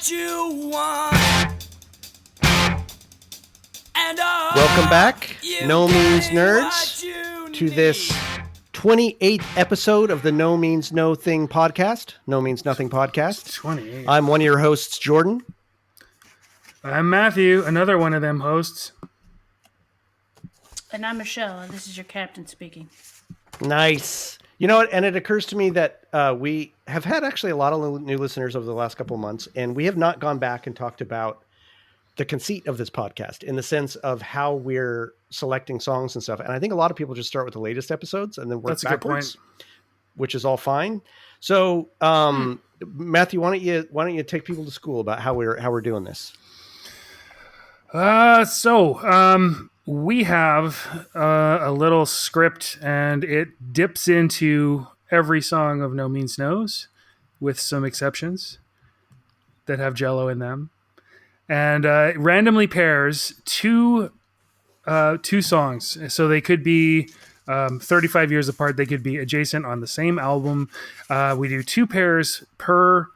what you want. And welcome back, No Means Nerds, to this 28th episode of the No Means No Thing podcast, No Means Nothing podcast. 28. I'm one of your hosts, Jordan. I'm Matthew, another one of them hosts. And I'm Michelle, and this is your captain speaking. Nice. You know what? And it occurs to me that we have had actually a lot of new listeners over the last couple of months, and we have not gone back and talked about the conceit of this podcast in the sense of how we're selecting songs and stuff. And I think a lot of people just start with the latest episodes and then work backwards, which is all fine. So, Matthew, why don't you take people to school about how we're doing this? We have a little script, and it dips into every song of No Means No's, with some exceptions that have Jello in them, and randomly pairs two songs. So they could be 35 years apart. They could be adjacent on the same album. We do two pairs per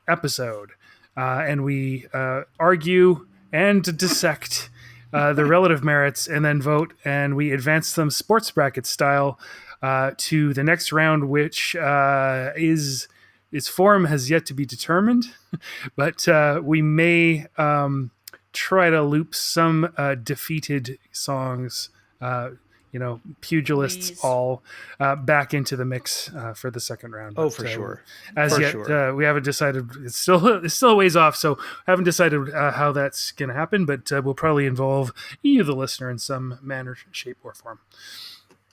episode, and we argue and dissect the relative merits, and then vote, and we advance them sports bracket style to the next round, which its form has yet to be determined, but we may try to loop some defeated songs, pugilists Please. all back into the mix for the second round. Oh, for sure. We haven't decided. It's still a ways off, so haven't decided how that's going to happen. But we'll probably involve you, the listener, in some manner, shape, or form.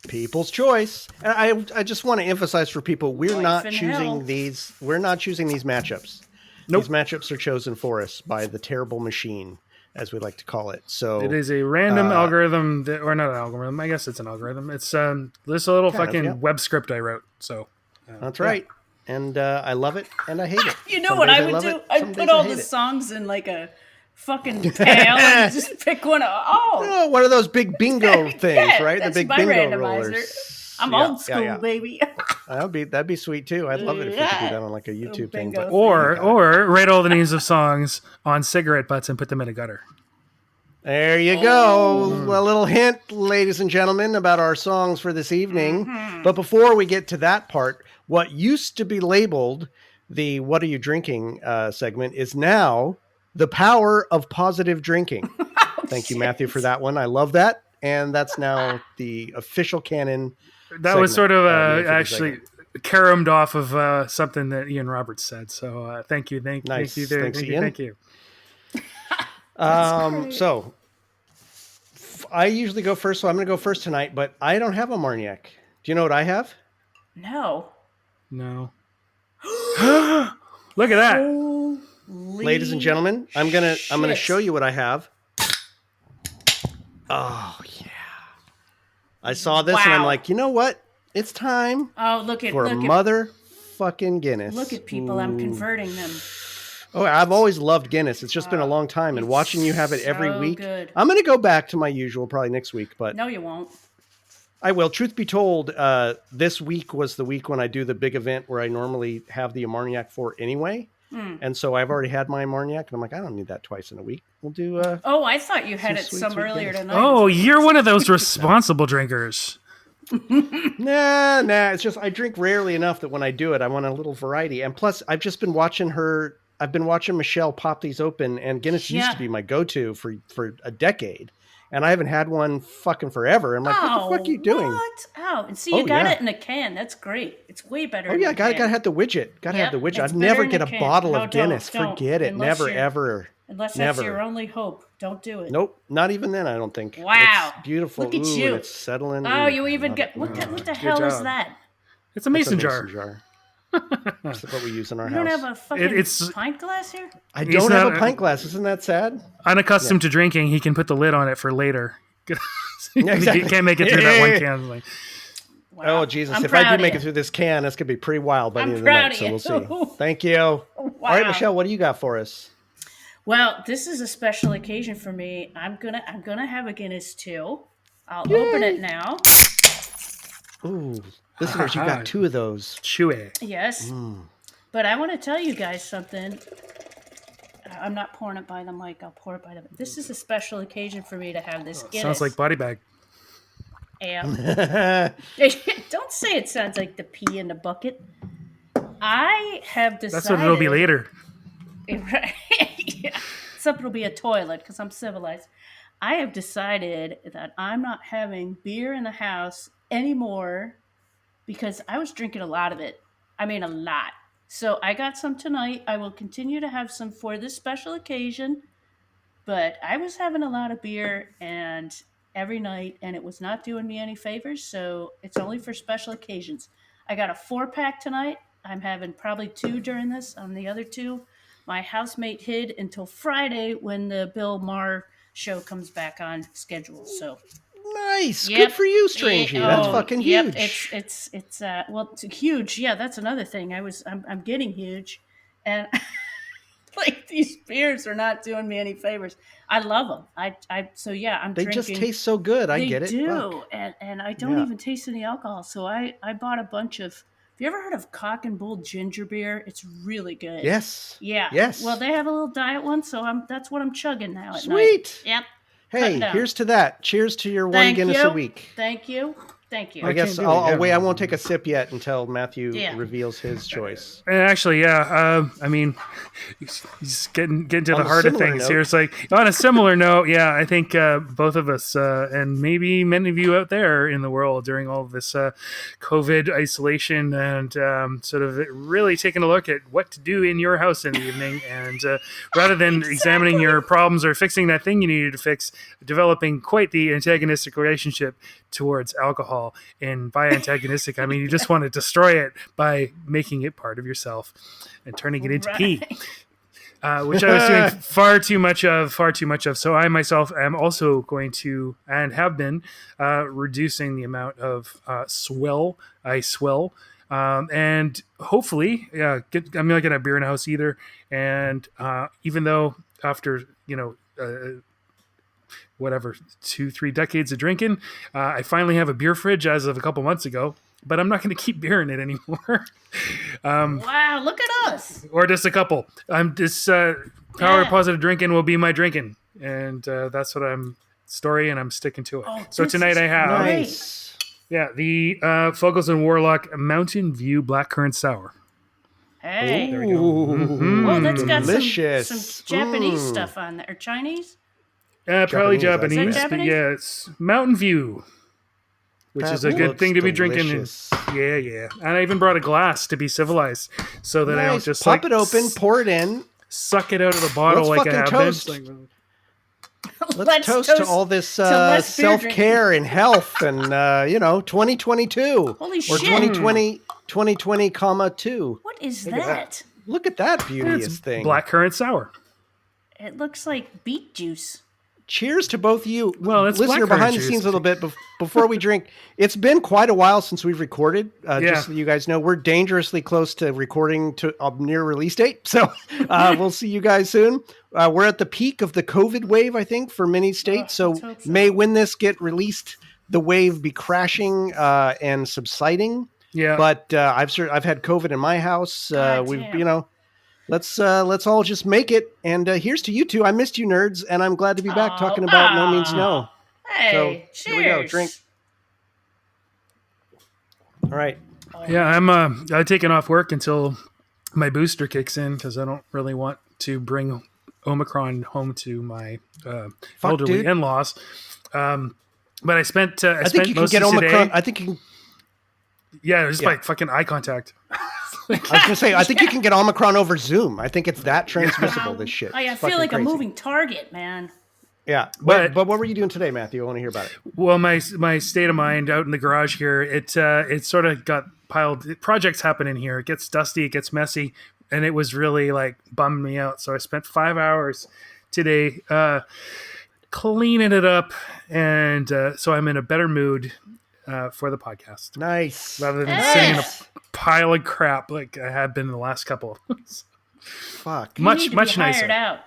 People's choice. And I just want to emphasize for people, we're not choosing these matchups. Nope. These matchups are chosen for us by the terrible machine, as we like to call it. So it is a random algorithm or not an algorithm. I guess it's an algorithm. It's this little fucking web script I wrote. So that's right. And I love it and I hate it. You know what I would do? I'd put all the songs in like a fucking pail and just pick one. Oh, one of those big bingo things, right? The big bingo randomizer. rollers. I'm old school, baby. That'd be sweet too. I'd love it if we could do that on like a YouTube thing. But, or write all the names of songs on cigarette butts and put them in a gutter. There you go. A little hint, ladies and gentlemen, about our songs for this evening. Mm-hmm. But before we get to that part, what used to be labeled the "What Are You Drinking" segment is now the power of positive drinking. Thank you, Matthew, for that one. I love that. And that's now the official canon. That segment. Was sort of actually caromed off of something that Ian Roberts said. So thank you. Thank you. Thanks, Ian. Thank you. So I usually go first, so I'm going to go first tonight, but I don't have a Marniac. Do you know what I have? No. Look at that. Holy ladies and gentlemen, I'm going to show you what I have. Oh yeah. I saw this and I'm like, you know what? It's time. Oh, look for motherfucking Guinness. Look at people. I'm converting them. Oh, I've always loved Guinness. It's just been a long time, and watching you have it every week. Good. I'm going to go back to my usual probably next week, but no, you won't. I will. Truth be told, this week was the week when I do the big event where I normally have the Armagnac for anyway. And so I've already had my Armagnac, and I'm like, I don't need that twice in a week. We'll do. I thought you had it some earlier tonight. Oh, you're one of those responsible drinkers. Nah. It's just I drink rarely enough that when I do it, I want a little variety. And plus, I've just been watching her. I've been watching Michelle pop these open, and Guinness used to be my go-to for a decade, and I haven't had one fucking forever. I'm like, what the fuck are you doing? What? Oh, and see, you got it in a can. That's great. It's way better. Oh yeah, gotta have the widget. Gotta have the widget. I'd never get a bottle of Guinness. Forget it. Never ever. Unless that's your only hope. Don't do it. Nope, not even then. I don't think. Wow, it's beautiful. Look at you. It's settling. Oh, you even get what the hell is that? It's a mason jar. That's what we use in our house. You don't have a fucking pint glass here? I don't have a pint glass. Isn't that sad? Unaccustomed to drinking, he can put the lid on it for later. Exactly. You can't make it through that one can. Like, wow. Oh, Jesus. If I do make it through this can, that's going to be pretty wild by the end of the night. So we'll see. Thank you. Wow. All right, Michelle, what do you got for us? Well, this is a special occasion for me. I'm gonna have a Guinness too. I'll open it now. Ooh. Listeners, you got two of those. Chewy. Yes. But I want to tell you guys something. I'm not pouring it by the mic. I'll pour it by the. This is a special occasion for me to have this Guinness. Sounds like body bag. Yeah. Don't say it sounds like the pee in the bucket. I have decided. That's what it'll be later. Right. Yeah. Except it'll be a toilet because I'm civilized. I have decided that I'm not having beer in the house anymore because I was drinking a lot of it. I mean, a lot. So I got some tonight. I will continue to have some for this special occasion. But I was having a lot of beer and every night, and it was not doing me any favors. So it's only for special occasions. I got a 4-pack tonight. I'm having probably 2 during this. On the other 2, my housemate hid until Friday when the Bill Maher show comes back on schedule. So nice, good for you, Strangey. That's fucking huge. It's huge. Yeah, that's another thing. I'm getting huge, and like these beers are not doing me any favors. I love them. I'm They drinking. just taste so good. I get it. They do, Fuck. and I don't even taste any alcohol. So I bought a bunch of. Have you ever heard of Cock and Bull ginger beer? It's really good. Yes. Yeah. Yes. Well, they have a little diet one, so that's what I'm chugging now at night. Sweet. Yep. Hey, here's to that. Cheers to your one Guinness a week. Thank you. I guess I'll wait. I won't take a sip yet until Matthew reveals his choice. Actually, yeah. I mean, he's getting to the heart of things here. It's like on a similar note, yeah. I think both of us and maybe many of you out there in the world during all of this COVID isolation and sort of really taking a look at what to do in your house in the evening, and rather than examining your problems or fixing that thing you needed to fix, developing quite the antagonistic relationship towards alcohol. And by antagonistic, I mean you just want to destroy it by making it part of yourself and turning it into pee, which I was doing far too much of. So I myself am also going to, and have been, reducing the amount of swill I swill. And hopefully, I'm not going to have beer in the house either. And even though after, 2-3 decades of drinking, I finally have a beer fridge as of a couple months ago, but I'm not going to keep beer in it anymore. Wow, look at us. Or just a couple. I'm just power positive drinking will be my drinking, and that's what I'm and I'm sticking to it. So tonight I have the Fogels and Warlock Mountain View Blackcurrant Sour. Hey, there we go. Mm-hmm. Well, that's got delicious. some Japanese stuff on there, or Chinese. Probably Japanese, Japanese? but yeah, it's Mountain View, which is a good thing to be drinking. Yeah. And I even brought a glass to be civilized, so that I don't just pop it open, pour it in, suck it out of the bottle like I have toast. been. Let's toast to all this self-care and health and 2022 Holy or shit. 2020, comma 2. What is that? Look at that beauteous thing. Blackcurrant sour. It looks like beet juice. Cheers to both of you. Well, it's listener behind the scenes a little bit before we drink. It's been quite a while since we've recorded. Just so you guys know, we're dangerously close to recording to a near release date. So we'll see you guys soon. We're at the peak of the COVID wave, I think, for many states. So may when this get released, the wave be crashing and subsiding. Yeah. But I've had COVID in my house. Let's all just make it. And here's to you two. I missed you, nerds, and I'm glad to be back talking about No Means No. Hey, so here we go. Drink. All right. Yeah, I'm taking off work until my booster kicks in because I don't really want to bring Omicron home to my elderly in-laws. But I spent I think you can get Omicron. I think you can. Yeah, just by fucking eye contact. I was going to say, I think you can get Omicron over Zoom. I think it's that transmissible, this shit. I feel like crazy. A moving target, man. Yeah. But what were you doing today, Matthew? I want to hear about it. Well, my state of mind out in the garage here, it sort of got piled. Projects happen in here. It gets dusty. It gets messy. And it was really like bummed me out. So I spent 5 hours today cleaning it up. And so I'm in a better mood for the podcast. Nice. Rather than sitting in a pile of crap like I had been in the last couple. Fuck. Much nicer. Out.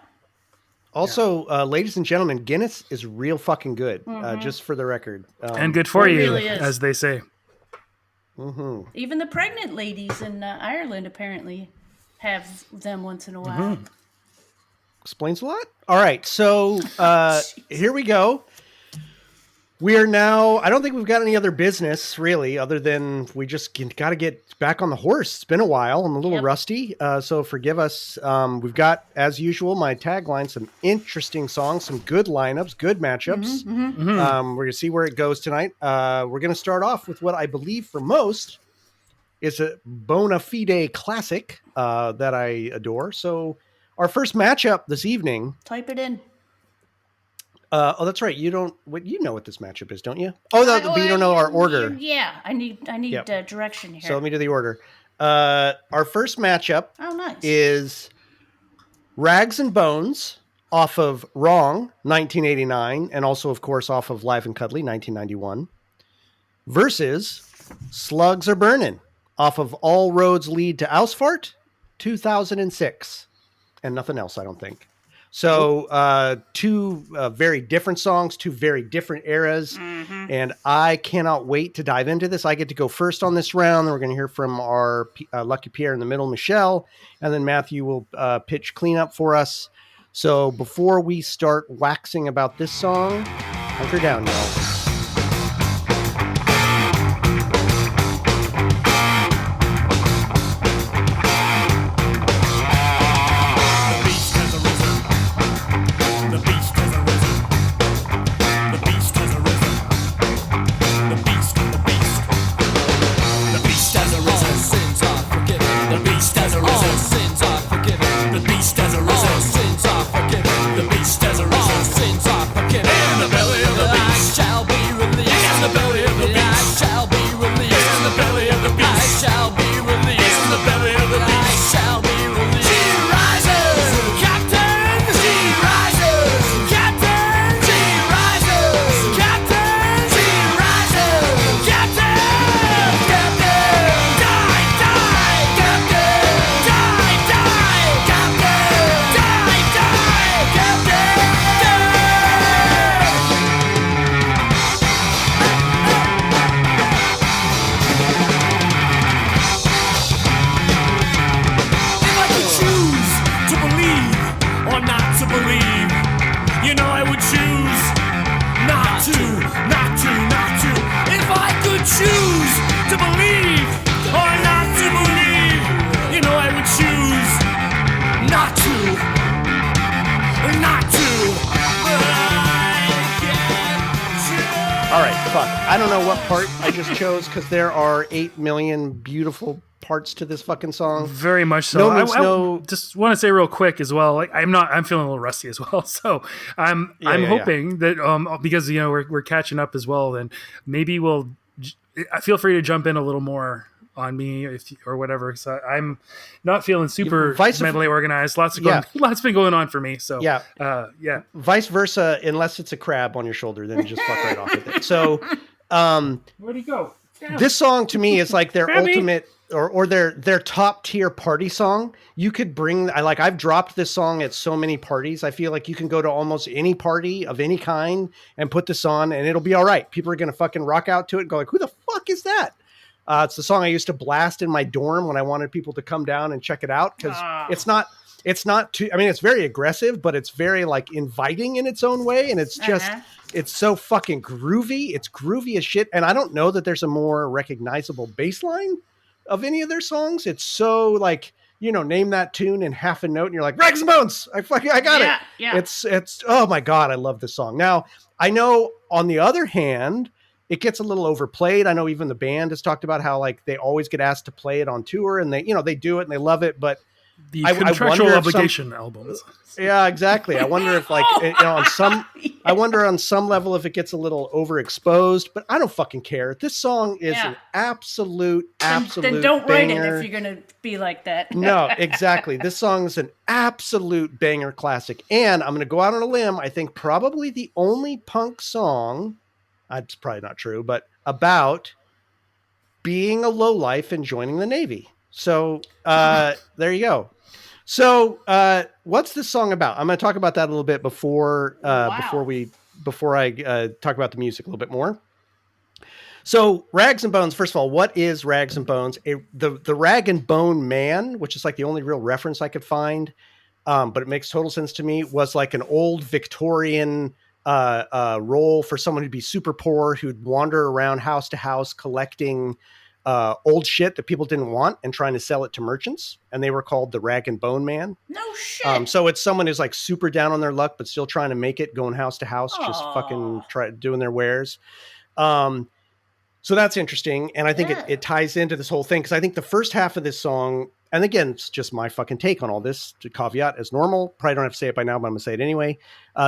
Also, ladies and gentlemen, Guinness is real fucking good, just for the record. And good for you, really as they say. Mm-hmm. Even the pregnant ladies in Ireland apparently have them once in a while. explains a lot. All right, so here we go. We are now, I don't think we've got any other business really, other than we just got to get back on the horse. It's been a while. I'm a little rusty, so forgive us. We've got, as usual, my tagline, some interesting songs, some good lineups, good matchups. We're going to see where it goes tonight. We're going to start off with what I believe for most is a bona fide classic that I adore. So our first matchup this evening. Type it in. Oh, that's right. You know what this matchup is, don't you? Oh, but you don't know our order. Yeah, I need direction here. So let me do the order. Our first matchup is Rags and Bones off of Wrong, 1989, and also, of course, off of Live and Cuddly, 1991, versus Slugs Are Burning off of All Roads Lead to Ausfart, 2006, and nothing else, I don't think. So two very different songs, two very different eras, and I cannot wait to dive into this. I get to go first on this round. We're going to hear from our Lucky Pierre in the middle, Michelle, and then Matthew will pitch cleanup for us. So before we start waxing about this song, hunker down, y'all. I don't know what part I just chose because there are 8 million beautiful parts to this fucking song. Very much so. I just want to say real quick as well. Like I'm feeling a little rusty as well. So I'm hoping that because we're catching up as well, and maybe we'll feel free to jump in a little more on me or whatever. So I'm not feeling super mentally organized. Lots been going on for me. So yeah. Vice versa, unless it's a crab on your shoulder, then just fuck right off with it. So where'd he go? Damn. This song to me is like their ultimate or their top tier party song. You could bring I've dropped this song at so many parties. I feel like you can go to almost any party of any kind and put this on and it'll be all right. People are gonna fucking rock out to it and go like, who the fuck is that? It's the song I used to blast in my dorm when I wanted people to come down and check it out because it's not too. I mean, it's very aggressive, but it's very like inviting in its own way, and it's just it's so fucking groovy. It's groovy as shit, and I don't know that there's a more recognizable bass line of any of their songs. It's so like name that tune in half a note, and you're like Rags and Bones. I got it. Yeah. It's oh my god, I love this song. Now I know on the other hand, it gets a little overplayed. I know even the band has talked about how like they always get asked to play it on tour and they do it and they love it. But the contractual obligation albums. Yeah, exactly. I wonder if like, I wonder on some level if it gets a little overexposed, but I don't fucking care. This song is an absolute then don't banger. write it if you're going to be like that. No, exactly. This song is an absolute banger classic. And I'm going to go out on a limb. I think probably the only punk song, it's probably not true, but about being a lowlife and joining the Navy. So there you go. So what's this song about? I'm going to talk about that a little bit before I talk about the music a little bit more. So Rags and Bones, first of all, what is Rags and Bones? The Rag and Bone Man, which is like the only real reference I could find, but it makes total sense to me, was like an old Victorian role for someone who'd be super poor, who'd wander around house to house collecting old shit that people didn't want and trying to sell it to merchants. And they were called the Rag and Bone Man. No shit. So it's someone who's like super down on their luck, but still trying to make it, going house to house, just Aw. fucking doing their wares. So that's interesting. And I think it ties into this whole thing. Cause I think the first half of this song, and again, it's just my fucking take on all this, to caveat as normal. Probably don't have to say it by now, but I'm gonna say it anyway.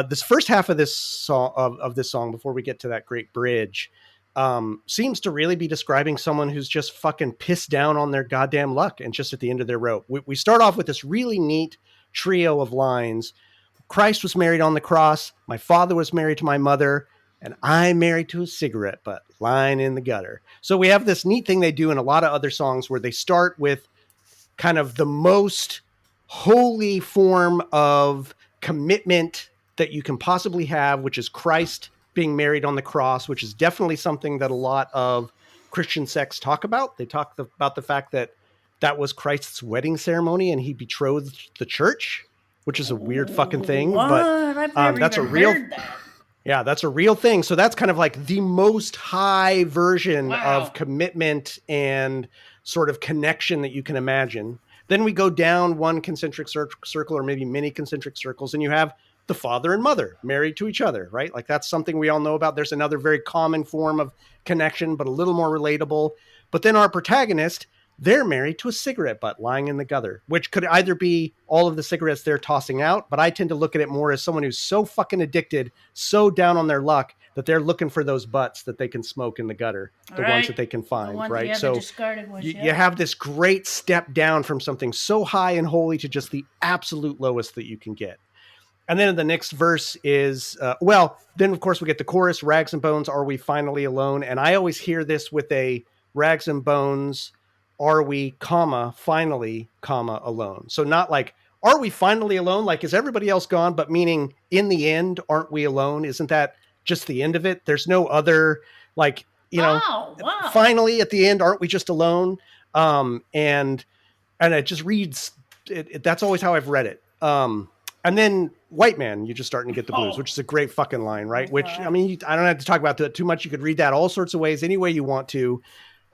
This first half of this song of this song, before we get to that great bridge, seems to really be describing someone who's just fucking pissed down on their goddamn luck and just at the end of their rope. We start off with this really neat trio of lines. Christ was married on the cross. My father was married to my mother. And I'm married to a cigarette butt lying in the gutter. So we have this neat thing they do in a lot of other songs where they start with kind of the most holy form of commitment that you can possibly have, which is Christ being married on the cross, which is definitely something that a lot of Christian sects talk about. They talk about the fact that that was Christ's wedding ceremony and he betrothed the church, which is a weird fucking thing. What? But I've never that's a even real... heard that. Yeah, that's a real thing. So that's kind of like the most high version Wow. of commitment and sort of connection that you can imagine. Then we go down one concentric circle or maybe many concentric circles, and you have the father and mother married to each other, right? Like that's something we all know about. There's another very common form of connection, but a little more relatable. But then our protagonist, they're married to a cigarette butt lying in the gutter, which could either be all of the cigarettes they're tossing out, but I tend to look at it more as someone who's so fucking addicted, so down on their luck that they're looking for those butts that they can smoke in the gutter, the ones that they can find, right? So you have this great step down from something so high and holy to just the absolute lowest that you can get. And then the next verse is, then of course we get the chorus, rags and bones, are we finally alone? And I always hear this with a rags and bones, are we, finally, alone? So not like, are we finally alone? Like, is everybody else gone? But meaning, in the end, aren't we alone? Isn't that just the end of it? There's no other, like, finally at the end, aren't we just alone? And it just reads, that's always how I've read it. And then white man, you're just starting to get the blues, which is a great fucking line, right? Which, I mean, I don't have to talk about that too much. You could read that all sorts of ways, any way you want to.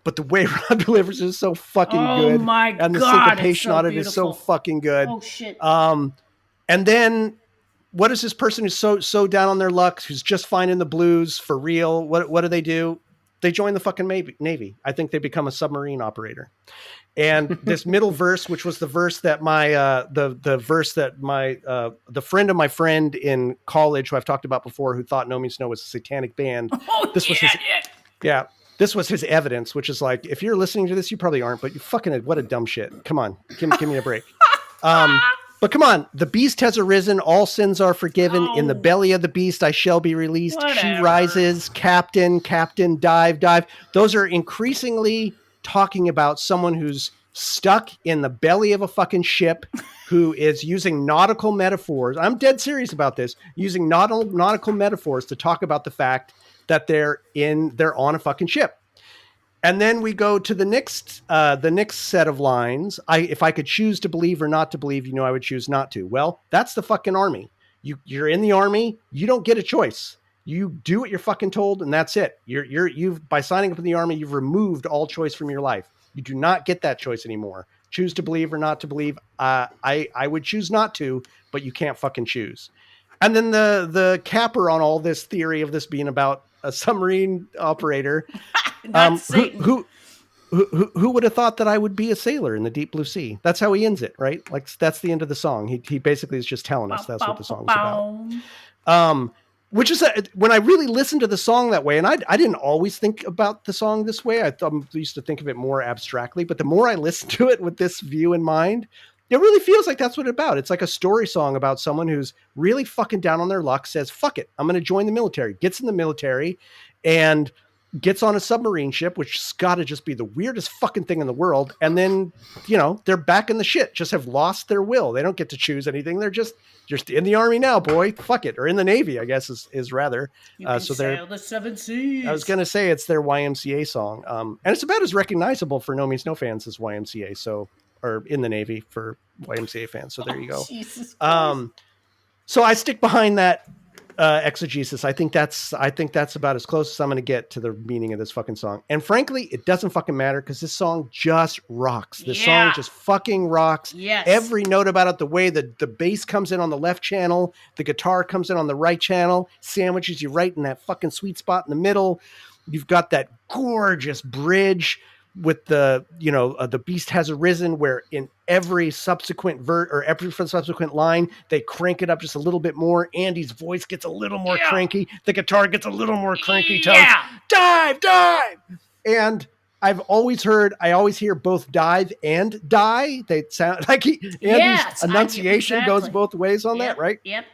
But the way Rob delivers is so fucking good. Oh my God. And the syncopation on it is so fucking good. Oh shit. And then what is this person who's so down on their luck, who's just finding the blues for real? What do? They join the fucking Navy. I think they become a submarine operator. And this middle verse, which was the verse that the friend of my friend in college, who I've talked about before, who thought No Means No was a satanic band. This was his evidence, which is like, if you're listening to this, you probably aren't, but you fucking, what a dumb shit. Come on, give me a break. But come on, the beast has arisen, all sins are forgiven. In the belly of the beast, I shall be released. Whatever. She rises, captain, dive. Those are increasingly talking about someone who's stuck in the belly of a fucking ship, who is using nautical metaphors. I'm dead serious about this, using nautical metaphors to talk about the fact that they're on a fucking ship. And then we go to the next set of lines. If I could choose to believe or not to believe, I would choose not to. Well, that's the fucking army. You're in the army. You don't get a choice. You do what you're fucking told, and that's it. You've by signing up in the army, you've removed all choice from your life. You do not get that choice anymore. Choose to believe or not to believe. I would choose not to, but you can't fucking choose. And then the capper on all this theory of this being about a submarine operator. Who would have thought that I would be a sailor in the deep blue sea? That's how he ends it, right? Like that's the end of the song. He basically is just telling us that's what the song's about. Which is when I really listened to the song that way, and I didn't always think about the song this way. I used to think of it more abstractly, but the more I listened to it with this view in mind, it really feels like that's what it's about. It's like a story song about someone who's really fucking down on their luck, says, fuck it, I'm going to join the military, gets in the military, and gets on a submarine ship, which has got to just be the weirdest fucking thing in the world. And then, they're back in the shit, just have lost their will. They don't get to choose anything. They're just in the army now, boy. Fuck it. Or in the Navy, I guess is rather. So sail the seven seas. I was going to say it's their YMCA song. And it's about as recognizable for No Means No fans as YMCA. So or in the Navy for YMCA fans. So there you go. Jesus Christ. So I stick behind that exegesis. I think that's about as close as I'm going to get to the meaning of this fucking song. And frankly, it doesn't fucking matter because this song just rocks. This song just fucking rocks. Yes. Every note about it, the way that the bass comes in on the left channel, the guitar comes in on the right channel, sandwiches you right in that fucking sweet spot in the middle. You've got that gorgeous bridge with the, the beast has arisen, where in every subsequent every subsequent line, they crank it up just a little bit more. Andy's voice gets a little more cranky. The guitar gets a little more cranky. Dive. And I always hear both dive and die. They sound like Andy's enunciation goes both ways on that, right? Yep.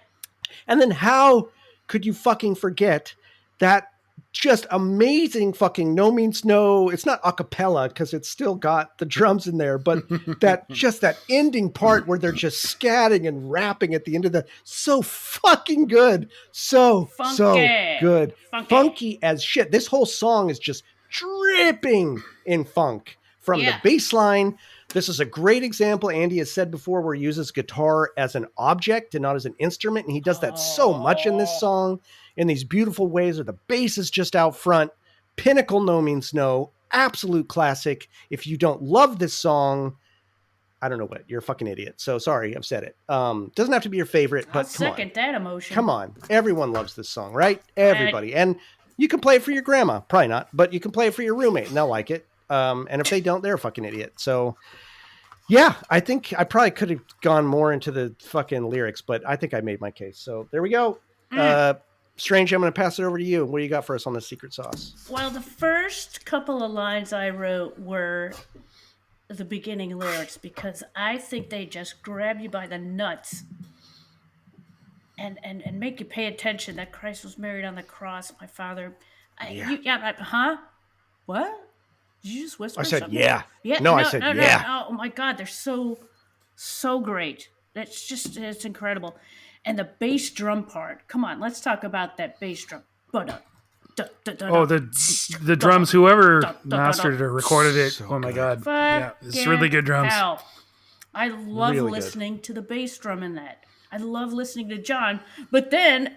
And then how could you fucking forget that just amazing fucking No Means No. It's not a cappella because it's still got the drums in there, but that ending part where they're just scatting and rapping at the end of so fucking good. So good. Funky as shit. This whole song is just dripping in funk from the bass line. This is a great example, Andy has said before, where he uses guitar as an object and not as an instrument. And he does that so much in this song in these beautiful ways where the bass is just out front. Pinnacle No Means No. Absolute classic. If you don't love this song, I don't know what. You're a fucking idiot. So sorry, I've said it. Doesn't have to be your favorite, but second that emotion. Come on. Everyone loves this song, right? Everybody. And you can play it for your grandma. Probably not, but you can play it for your roommate and they'll like it. And if they don't, they're a fucking idiot. So yeah, I think I probably could have gone more into the fucking lyrics, but I think I made my case. So there we go. Strange, I'm going to pass it over to you. What do you got for us on the secret sauce? Well, the first couple of lines I wrote were the beginning lyrics because I think they just grab you by the nuts and make you pay attention that Christ was married on the cross. My father, what? Did you just whisper? I said, something? Yeah. No, I said, yeah. No. Oh my God, they're so great. It's incredible. And the bass drum part. Come on, let's talk about that bass drum. The drums, whoever mastered it or recorded it. So my God. It's really good drums. I love listening to the bass drum in that. I love listening to John. But then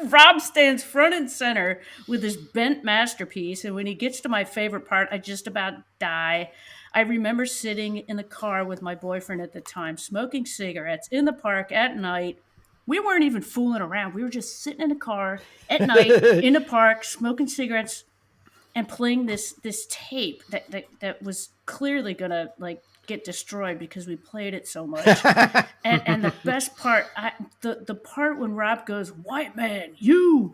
Rob stands front and center with this bent masterpiece. And when he gets to my favorite part, I just about die. I remember sitting in the car with my boyfriend at the time, smoking cigarettes in the park at night. We weren't even fooling around. We were just sitting in the car at night in the park, smoking cigarettes and playing this tape that was clearly going to get destroyed because we played it so much. and the best part, the part when Rob goes, "White man, you're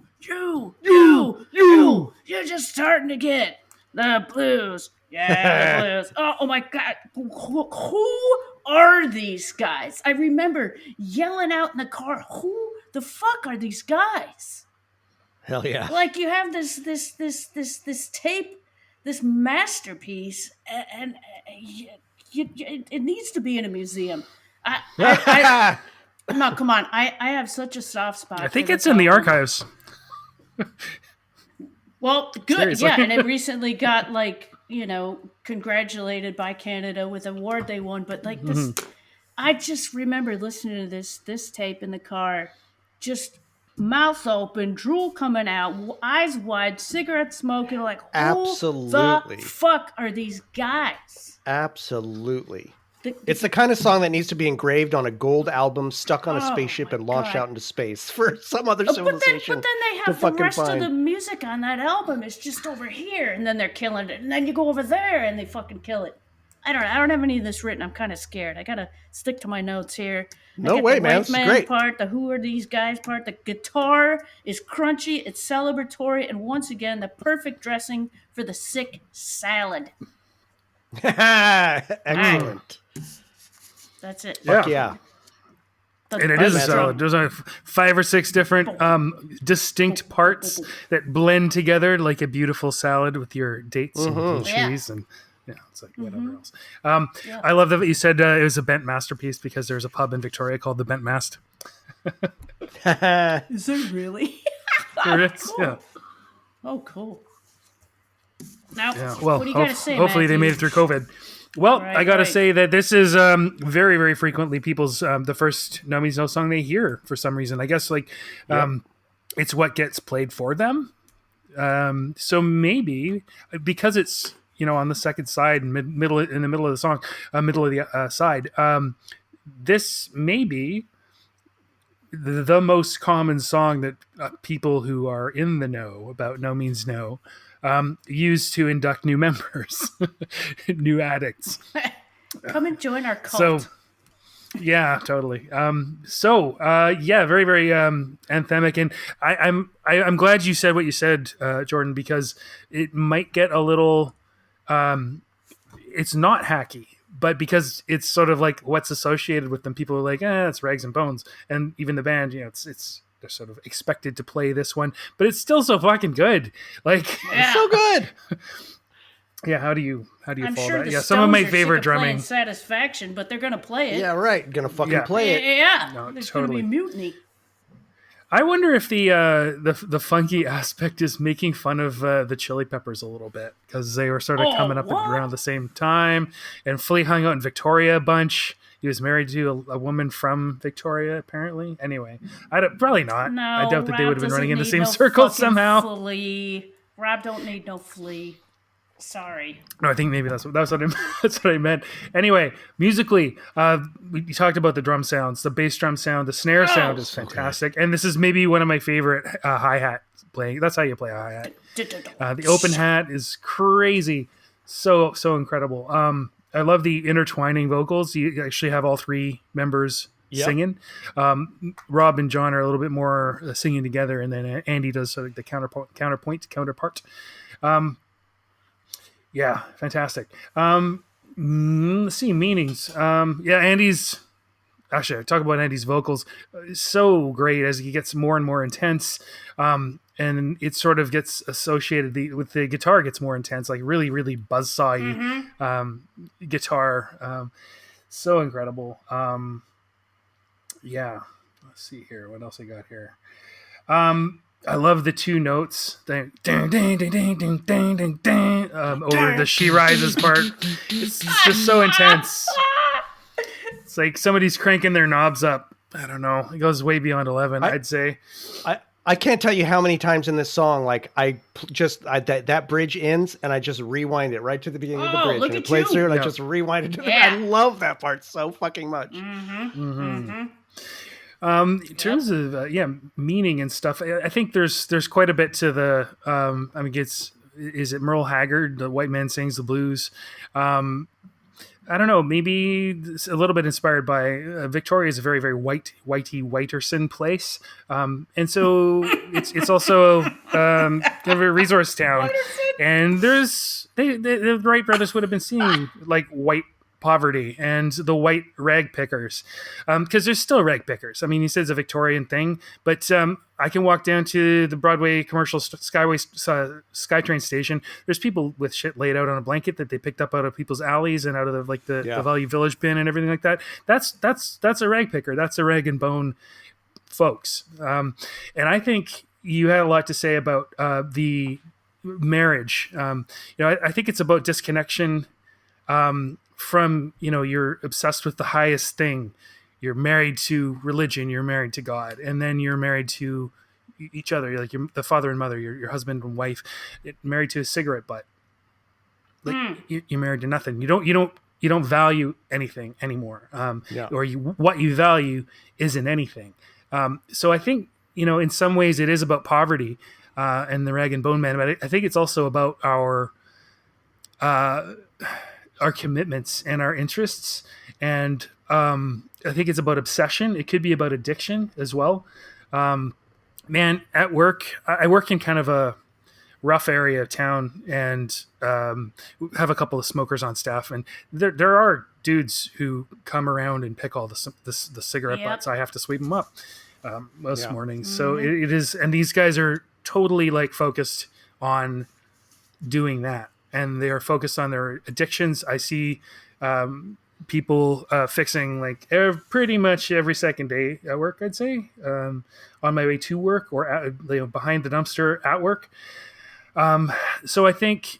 just starting to get the blues." Yeah, the blues. Oh my God. Who are these guys? I remember yelling out in the car, who the fuck are these guys? Hell yeah. Like you have this tape, this masterpiece, and it needs to be in a museum. No, come on. I have such a soft spot. I think it's in the archives. Well, good. Seriously. Yeah, and it recently got congratulated by Canada with an award they won. But this, I just remember listening to this tape in the car, just mouth open, drool coming out, eyes wide, cigarette smoking, like, absolutely. Who the fuck are these guys? Absolutely. It's the kind of song that needs to be engraved on a gold album, stuck on a spaceship, and launched out into space for some other civilization. But then they have the rest of the music on that album is just over here, and then they're killing it, and then you go over there and they fucking kill it. I don't have any of this written. I'm kind of scared. I gotta stick to my notes here. No way, man. This is great. Part, the who are these guys part. The guitar is crunchy. It's celebratory, and once again, the perfect dressing for the sick salad. Excellent. That's it. Fuck yeah. And it is a salad. There's 5 or 6 different distinct parts that blend together like a beautiful salad with your dates and cheese and it's like whatever else. I love that you said it was a bent masterpiece because there's a pub in Victoria called the Bent Mast. Is there really? There is. Cool. Yeah. Oh, cool. Now, well, what do you got to say, hopefully Matthew? they made it through COVID. Well, Right, I gotta right. say that this is very, very frequently people's the first No Means No song they hear for some reason. I guess it's what gets played for them. So maybe because it's on the second side, middle in the middle of the song, middle of the side. This may be the most common song that people who are in the know about No Means No use to induct new members, new addicts. Come and join our So cult. yeah, totally. Yeah, very, very anthemic, and I'm glad you said what you said, Jordan, because it might get a little. It's not hacky, but because it's sort of like what's associated with them, people are like, it's Rags and Bones, and even the band, it's they're sort of expected to play this one, but it's still so fucking good. Like, Yeah. So good. yeah, how do you I'm follow sure that? the Yeah, Stones some of my are sick favorite of playing drumming. Satisfaction, but they're gonna play it. Yeah, right. Gonna fucking Yeah. play it. Yeah, No, there's totally. gonna be mutiny. I wonder if the funky aspect is making fun of the Chili Peppers a little bit, because they were sort of coming up what? around the same time, and Flea hung out in Victoria a bunch. He was married to a woman from Victoria, apparently. Anyway, probably not. No, I doubt that they Rob would have been doesn't running in the need same no circles fucking somehow. Flea. Rob don't need no Flea. Sorry. No, I think maybe that's what that's what I meant. Anyway, musically, we talked about the drum sounds, the bass drum sound, the snare sound is so fantastic, and this is maybe one of my favorite hi hat playing. That's how you play a hi hat. The open hat is crazy, so incredible. I love the intertwining vocals. You actually have all three members singing. Rob and John are a little bit more singing together, and then Andy does sort of the counterpart. Yeah, fantastic. Let's see, meanings. Andy's actually, I talk about Andy's vocals, so great as he gets more and more intense. And it sort of gets associated with the guitar gets more intense, like really, really buzzsawy guitar. So incredible. Let's see here. What else I got here? I love the two notes over the She Rises part. It's just so intense. It's like somebody's cranking their knobs up. I don't know. It goes way beyond 11, I'd say. I can't tell you how many times in this song, like that bridge ends and I just rewind it right to the beginning of the bridge. Look and at it plays you. through and Yeah. I just rewind it to the Yeah. I love that part so fucking much. In terms of meaning and stuff, I think there's quite a bit to the. I mean, is it Merle Haggard, the white man sings the blues? I don't know. Maybe it's a little bit inspired by Victoria is a very very whiterson place, and so it's also kind of a resource town, and the Wright brothers would have been seeing like white poverty and the white rag pickers, because there's still rag pickers. I mean, he says a Victorian thing, but I can walk down to the Broadway commercial SkyTrain station. There's people with shit laid out on a blanket that they picked up out of people's alleys and out of the Value Village bin and everything like that. That's a rag picker. That's a rag and bone folks. And I think you had a lot to say about the marriage. I think it's about disconnection from, you're obsessed with the highest thing. You're married to religion, you're married to God, and then you're married to each other. You're like the father and mother, your husband and wife, married to a cigarette butt. Like you're married to nothing. You don't value anything anymore. Or what you value isn't anything. So I think, in some ways it is about poverty and the rag and bone man, but I think it's also about our commitments and our interests. And I think it's about obsession. It could be about addiction as well. Man, at work, I work in kind of a rough area of town and have a couple of smokers on staff. And there are dudes who come around and pick all the cigarette butts. I have to sweep them up most mornings. So it is, and these guys are totally like focused on doing that. And they are focused on their addictions. I see people fixing like pretty much every second day at work, I'd say, on my way to work or behind the dumpster at work. So I think,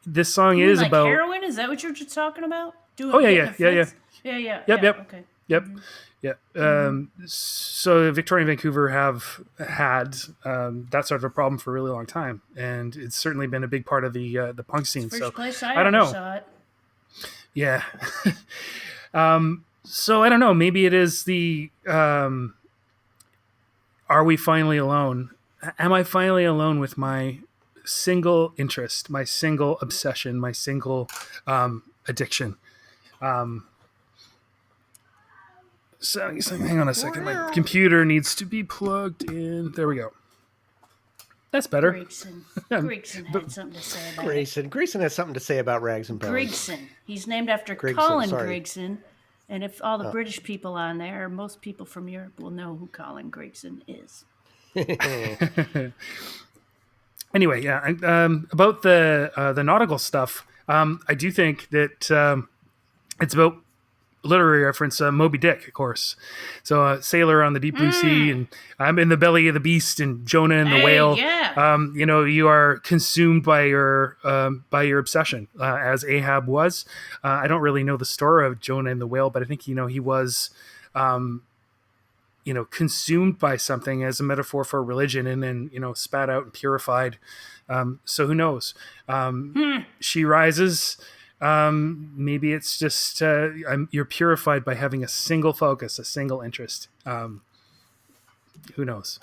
this song You mean is like about heroin? Is that what you're just talking about? Doing Oh, yeah, getting yeah, a yeah, fix? Yeah. Yep. Okay. Yep. Yeah. So Victoria and Vancouver have had that sort of a problem for a really long time, and it's certainly been a big part of the punk scene. First So place I I don't ever know. saw it. Yeah. So I don't know. Maybe it is the are we finally alone? Am I finally alone with my single interest, my single obsession, my single addiction? So hang on a second. My computer needs to be plugged in. There we go. That's better. Gregson had something to say about it. Grayson has something to say about Rags and Bones. Gregson. He's named after Gregson, Colin sorry. Gregson. And if all the British people on there, most people from Europe will know who Colin Gregson is. Anyway, yeah. About the nautical stuff, I do think that it's about literary reference, Moby Dick, of course. So sailor on the deep blue sea, and I'm in the belly of the beast, and Jonah and the whale. Yeah. You are consumed by your obsession, as Ahab was. I don't really know the story of Jonah and the whale, but I think he was consumed by something as a metaphor for religion, and then spat out and purified. So who knows? She rises. Maybe it's just you're purified by having a single focus, a single interest. Who knows?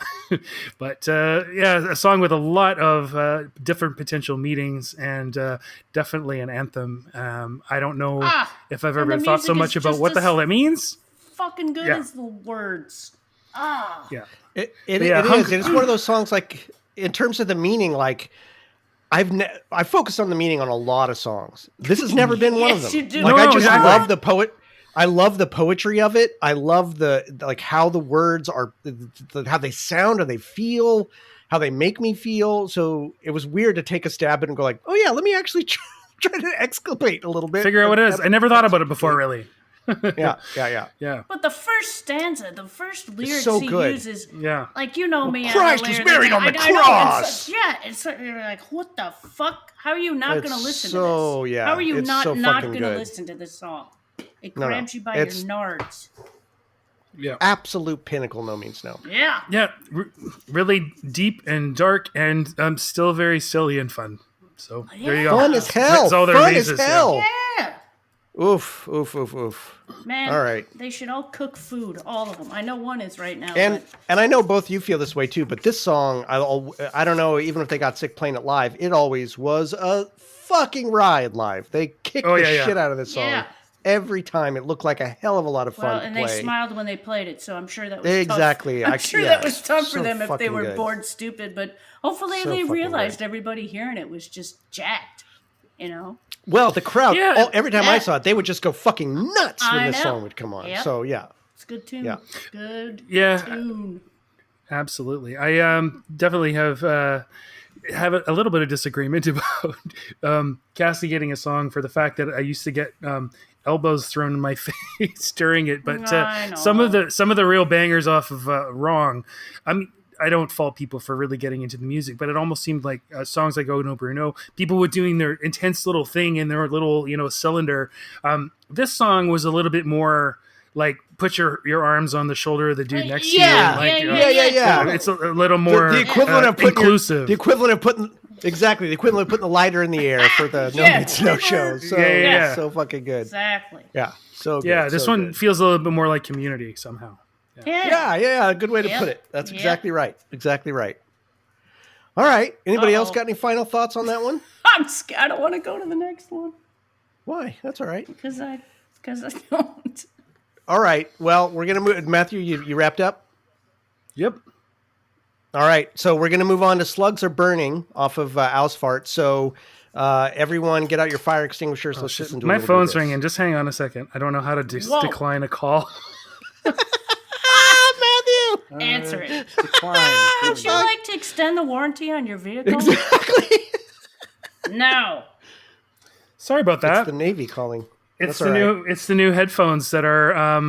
But a song with a lot of different potential meanings, and definitely an anthem. I don't know if I've ever thought so much about what the hell it means. Fucking good as the words. Yeah. It is. It's one of those songs, like, in terms of the meaning, like, I focused on the meaning on a lot of songs. This has never been one of them. You do. Like, I just exactly. love the poet. I love the poetry of it. I love how the words are, how they sound, how they feel, how they make me feel. So it was weird to take a stab at it and go like, oh yeah, let me actually try to exclamate a little bit. Figure out what it is. I never thought about it before, really. Yeah. But the first stanza, the first lyrics so he good. uses, Yeah. like, me. Christ was buried on the cross. It's you're like, what the fuck? How are you not going to listen to this? Yeah, How are you it's not so going fucking to good. listen to this song? It No, grabs you by it's- your nards. Yeah. Absolute pinnacle, no means no. Yeah. Yeah. Really deep and dark, and still very silly and fun. So there you go. Fun as hell. That's all there Fun is, as hell. Yeah. Oof. Man, All right. they should all cook food, all of them. I know one is right now. And but I know both you feel this way too, but this song, I don't know, even if they got sick playing it live, it always was a fucking ride live. They kicked the shit out of this song. Yeah. Every time. It looked like a hell of a lot of fun to and play. they smiled when they played it, so I'm sure that was Exactly. tough. I'm sure that was tough so for them if they fucking were good. bored stupid, but hopefully So they fucking realized good. everybody hearing it was just jacked, Well, the crowd, Yeah. every time I Yeah. saw it, they would just go fucking nuts when I this know. song would come on. Yep. So, yeah. It's a good tune. Yeah. Good Yeah. tune. Absolutely. I definitely have a little bit of disagreement about castigating a song for the fact that I used to get elbows thrown in my face during it. But I know. some of the real bangers off of Wrong, I don't fault people for really getting into the music, but it almost seemed like songs like Oh No Bruno, people were doing their intense little thing in their little, cylinder. This song was a little bit more like put your arms on the shoulder of the dude next to you. And, like, Yeah. It's a little more The equivalent of putting inclusive. the equivalent of putting the lighter in the air for the No Means No show. So Yeah. so fucking good. Exactly. Yeah, so good. Yeah, this so one good. feels a little bit more like Community somehow. Yeah, good way to Yep. put it. That's Yep. exactly right. Exactly right. All right. Anybody else Uh-oh. got any final thoughts on that one? I'm scared. I don't want to go to the next one Why? That's all right. because I don't. All right. Well, we're gonna move. Matthew, you wrapped up. Yep. All right. So we're gonna move on to Slugs Are Burning off of Ausfart. So everyone, get out your fire extinguishers. Let's listen to a My little phone's bit of this. ringing. Just hang on a second. I don't know how to Whoa. decline a call. Matthew. Answer it. Decline. Would you like to extend the warranty on your vehicle? Exactly. No. Sorry about that. It's the Navy calling. It's That's the all right. new. It's the new headphones that are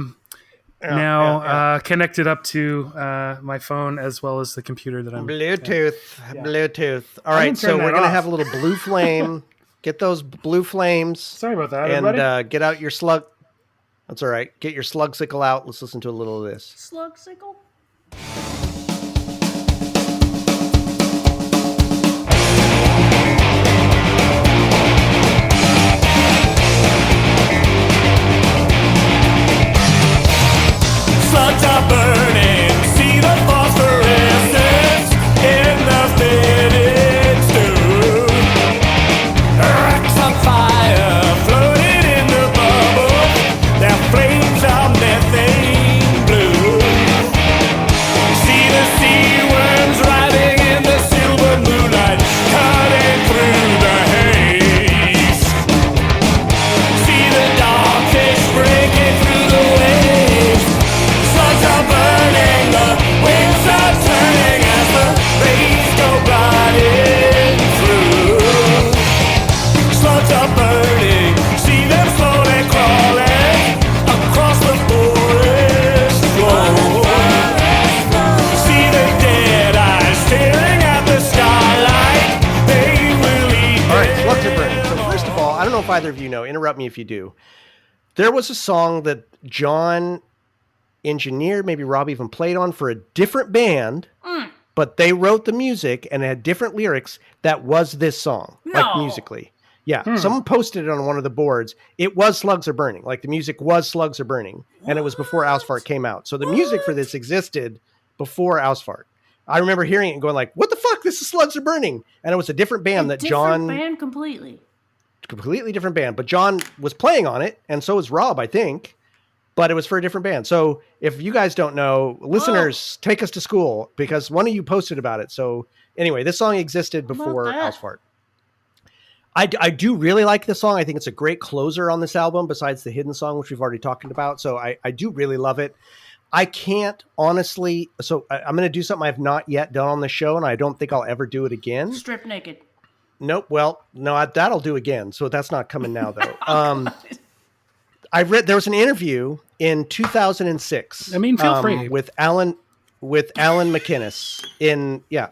now connected up to my phone as well as the computer that I'm. Bluetooth. All I right. didn't So turn we're that gonna off. have a little blue flame Get those blue flames. Sorry about that, And everybody. get out your slug. That's all right. Get your slug sickle out. Let's listen to a little of this. Slug sickle? Slugs are burning, see the phosphorescence in the fitted stew. Racks on fire, floating in the bubble, their flames are methane blue. See the sea worms riding in the silver moonlight, cutting through the haze. See the dogfish breaking through the waves. Slugs are burning, the winds are turning as the rays go gliding through. Slugs are burning, see them slowly crawling across the forest floor. See the dead eyes staring at the starlight, they will eat. All right, slugs are burning. So first of all, I don't know if either of you know. Interrupt me if you do. There was a song that John engineered, maybe Rob even played on for a different band, but they wrote the music and it had different lyrics. That was this song, like No. musically. Yeah, someone posted it on one of the boards. It was Slugs Are Burning. Like the music was Slugs Are Burning, and it was before Ausfart came out. So the music for this existed before Ausfart. I remember hearing it and going like, "What the fuck? This is Slugs Are Burning," and it was a different band that John. Band completely. Completely different band, but John was playing on it, and so was Rob, I think, but it was for a different band. So if you guys don't know, listeners, take us to school, because one of you posted about it. So anyway, this song existed before that? Ausfart. I do really like this song. I think it's a great closer on this album, besides the hidden song, which we've already talked about. So I do really love it. I can't honestly, so I'm going to do something I've not yet done on the show, and I don't think I'll ever do it again. Strip naked. Nope. Well, no, that'll do again. So that's not coming now, though. I read there was an interview in 2006. I mean, feel free. with Alan McInnes in Alan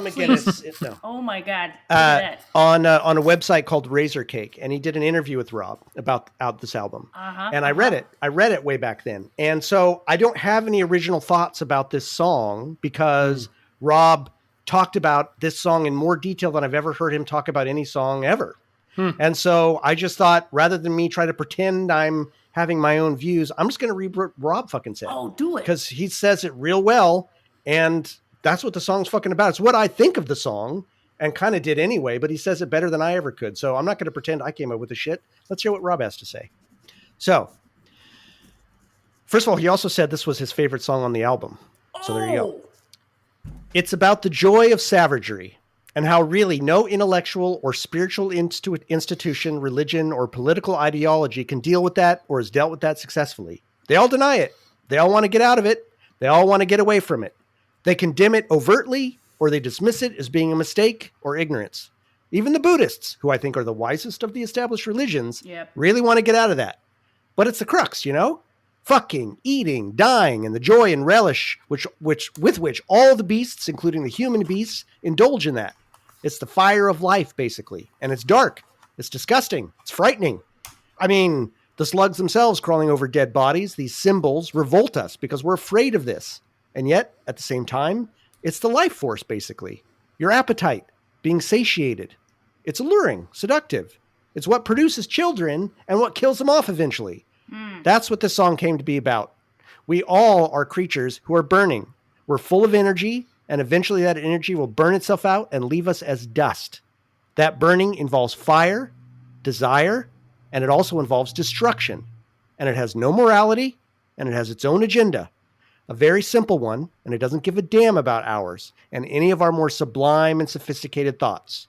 McInnes. No. Oh my God. Look at that. On a website called Razor Cake, and he did an interview with Rob about this album. And I read it. I read it way back then, and so I don't have any original thoughts about this song because Rob talked about this song in more detail than I've ever heard him talk about any song ever. And so I just thought, rather than me try to pretend I'm having my own views, I'm just going to read what Rob fucking said. Oh, do it. Because he says it real well, and that's what the song's fucking about. It's what I think of the song, and kind of did anyway, but he says it better than I ever could. So I'm not going to pretend I came up with the shit. Let's hear what Rob has to say. So, first of all, he also said this was his favorite song on the album. So there you go. It's about the joy of savagery, and how really no intellectual or spiritual institution, religion, or political ideology can deal with that or has dealt with that successfully. They all deny it. They all want to get out of it. They all want to get away from it. They condemn it overtly, or they dismiss it as being a mistake or ignorance. Even the Buddhists, who I think are the wisest of the established religions, really want to get out of that. But it's the crux, you know? Fucking, eating, dying, and the joy and relish with which all the beasts, including the human beasts, indulge in that. It's the fire of life, basically. And it's dark. It's disgusting. It's frightening. I mean, the slugs themselves crawling over dead bodies, these symbols, revolt us because we're afraid of this. And yet, at the same time, it's the life force, basically. Your appetite, being satiated. It's alluring, seductive. It's what produces children and what kills them off eventually. That's what this song came to be about. We all are creatures who are burning. We're full of energy, and eventually that energy will burn itself out and leave us as dust. That burning involves fire, desire, and it also involves destruction. And it has no morality, and it has its own agenda. A very simple one, and it doesn't give a damn about ours and any of our more sublime and sophisticated thoughts.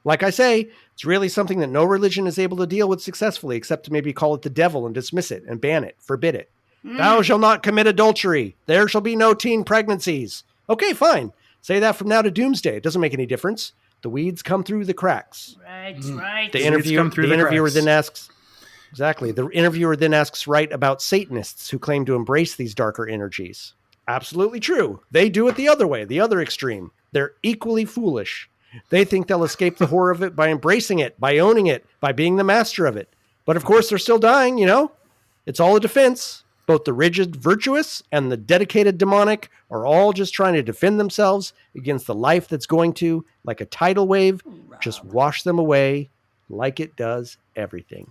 Like I say, it's really something that no religion is able to deal with successfully, except to maybe call it the devil and dismiss it and ban it, forbid it. Thou shalt not commit adultery. There shall be no teen pregnancies. Okay, fine. Say that from now to doomsday. It doesn't make any difference. The weeds come through the cracks. Right. The interviewer then asks, exactly. The interviewer then asks, right, about Satanists who claim to embrace these darker energies. Absolutely true. They do it the other way, the other extreme. They're equally foolish. They think they'll escape the horror of it by embracing it, by owning it, by being the master of it. But of course, they're still dying, you know? It's all a defense. Both the rigid virtuous and the dedicated demonic are all just trying to defend themselves against the life that's going to, like a tidal wave, just wash them away like it does everything.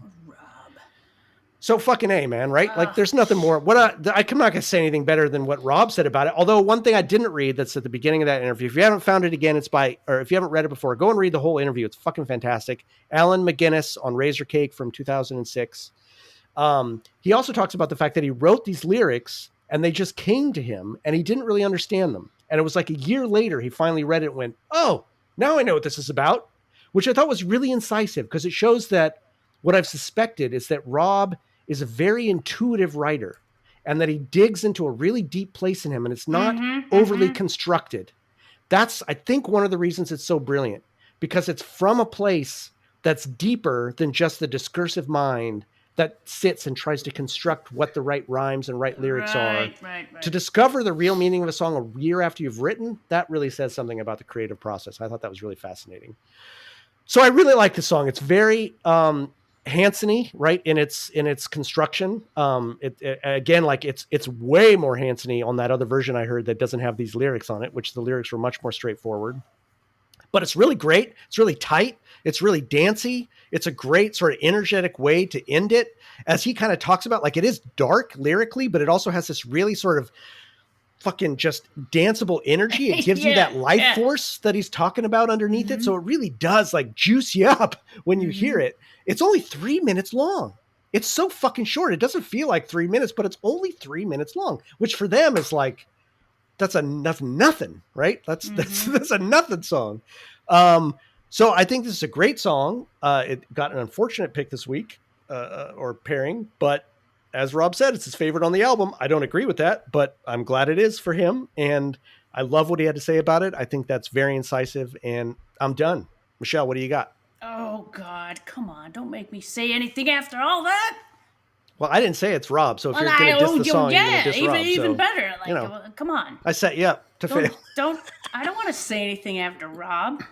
So fucking A, man, right? Like there's nothing more. I'm not going to say anything better than what Rob said about it. Although one thing I didn't read that's at the beginning of that interview, if you haven't found it again, or if you haven't read it before, go and read the whole interview. It's fucking fantastic. Alan McGinnis on Razor Cake from 2006. He also talks about the fact that he wrote these lyrics and they just came to him and he didn't really understand them. And it was like a year later, he finally read it and went, oh, now I know what this is about, which I thought was really incisive because it shows that what I've suspected is that Rob is a very intuitive writer and that he digs into a really deep place in him and it's not overly constructed. That's, I think, one of the reasons it's so brilliant because it's from a place that's deeper than just the discursive mind that sits and tries to construct what the right rhymes and right lyrics are. Right. To discover the real meaning of a song a year after you've written, that really says something about the creative process. I thought that was really fascinating. So I really like the song. It's very Hanson-y, right, in its construction. Again, like it's way more Hanson-y on that other version I heard that doesn't have these lyrics on it, which the lyrics were much more straightforward. But it's really great. It's really tight. It's really dancey. It's a great sort of energetic way to end it. As he kind of talks about, like it is dark lyrically, but it also has this really sort of fucking just danceable energy. It gives you that life force that he's talking about underneath it. So it really does like juice you up when you hear it. It's only 3 minutes long. It's so fucking short. It doesn't feel like 3 minutes, but it's only 3 minutes long, which for them is like, that's nothing, right? That's a nothing song. So I think this is a great song. It got an unfortunate pick this week, or pairing, but as Rob said, it's his favorite on the album. I don't agree with that, but I'm glad it is for him. And I love what he had to say about it. I think that's very incisive and I'm done. Michelle, what do you got? Oh God, come on. Don't make me say anything after all that. Well, I didn't say it's Rob, so if you're going to diss the song, you're going to diss Rob. Even better. Like, you know, come on. I set you up to fail. I don't want to say anything after Rob.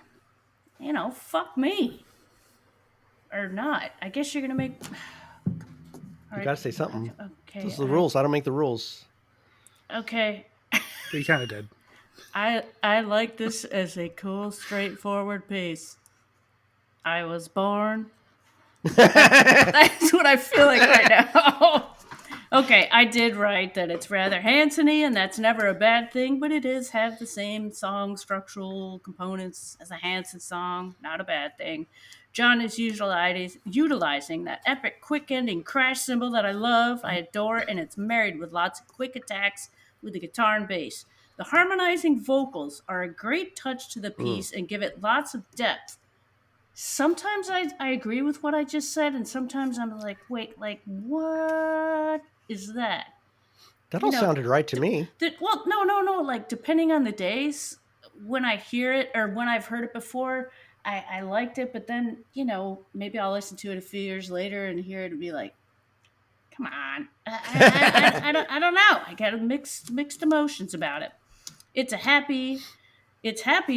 You know, fuck me. Or not. I guess you're going to make... You got to say something. Okay. Those are the rules. I don't make the rules. Okay. You kind of did. I like this as a cool, straightforward piece. I was born... That's what I feel like right now. Okay, I did write that it's rather Hanson-y, and that's never a bad thing, but it is have the same song structural components as a Hanson song. Not a bad thing. John is utilizing that epic quick ending crash cymbal that I love, I adore, and it's married with lots of quick attacks with the guitar and bass. The harmonizing vocals are a great touch to the piece and give it lots of depth. Sometimes I agree with what I just said, and sometimes I'm like, wait, like, what is that? That all sounded right to me. Well, no. Like, depending on the days, when I hear it, or when I've heard it before, I liked it, but then, you know, maybe I'll listen to it a few years later and hear it and be like, come on. I don't know. I got mixed emotions about it. It's happy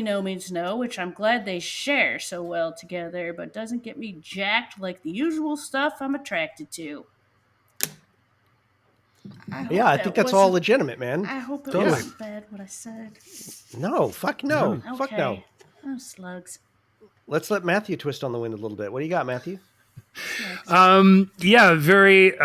no means no, which I'm glad they share so well together, but doesn't get me jacked like the usual stuff I'm attracted to. I think that's all legitimate, man. I hope it wasn't bad what I said. No, fuck no. Okay. Fuck no. Oh, slugs. Let's let Matthew twist on the wind a little bit. What do you got, Matthew? Very...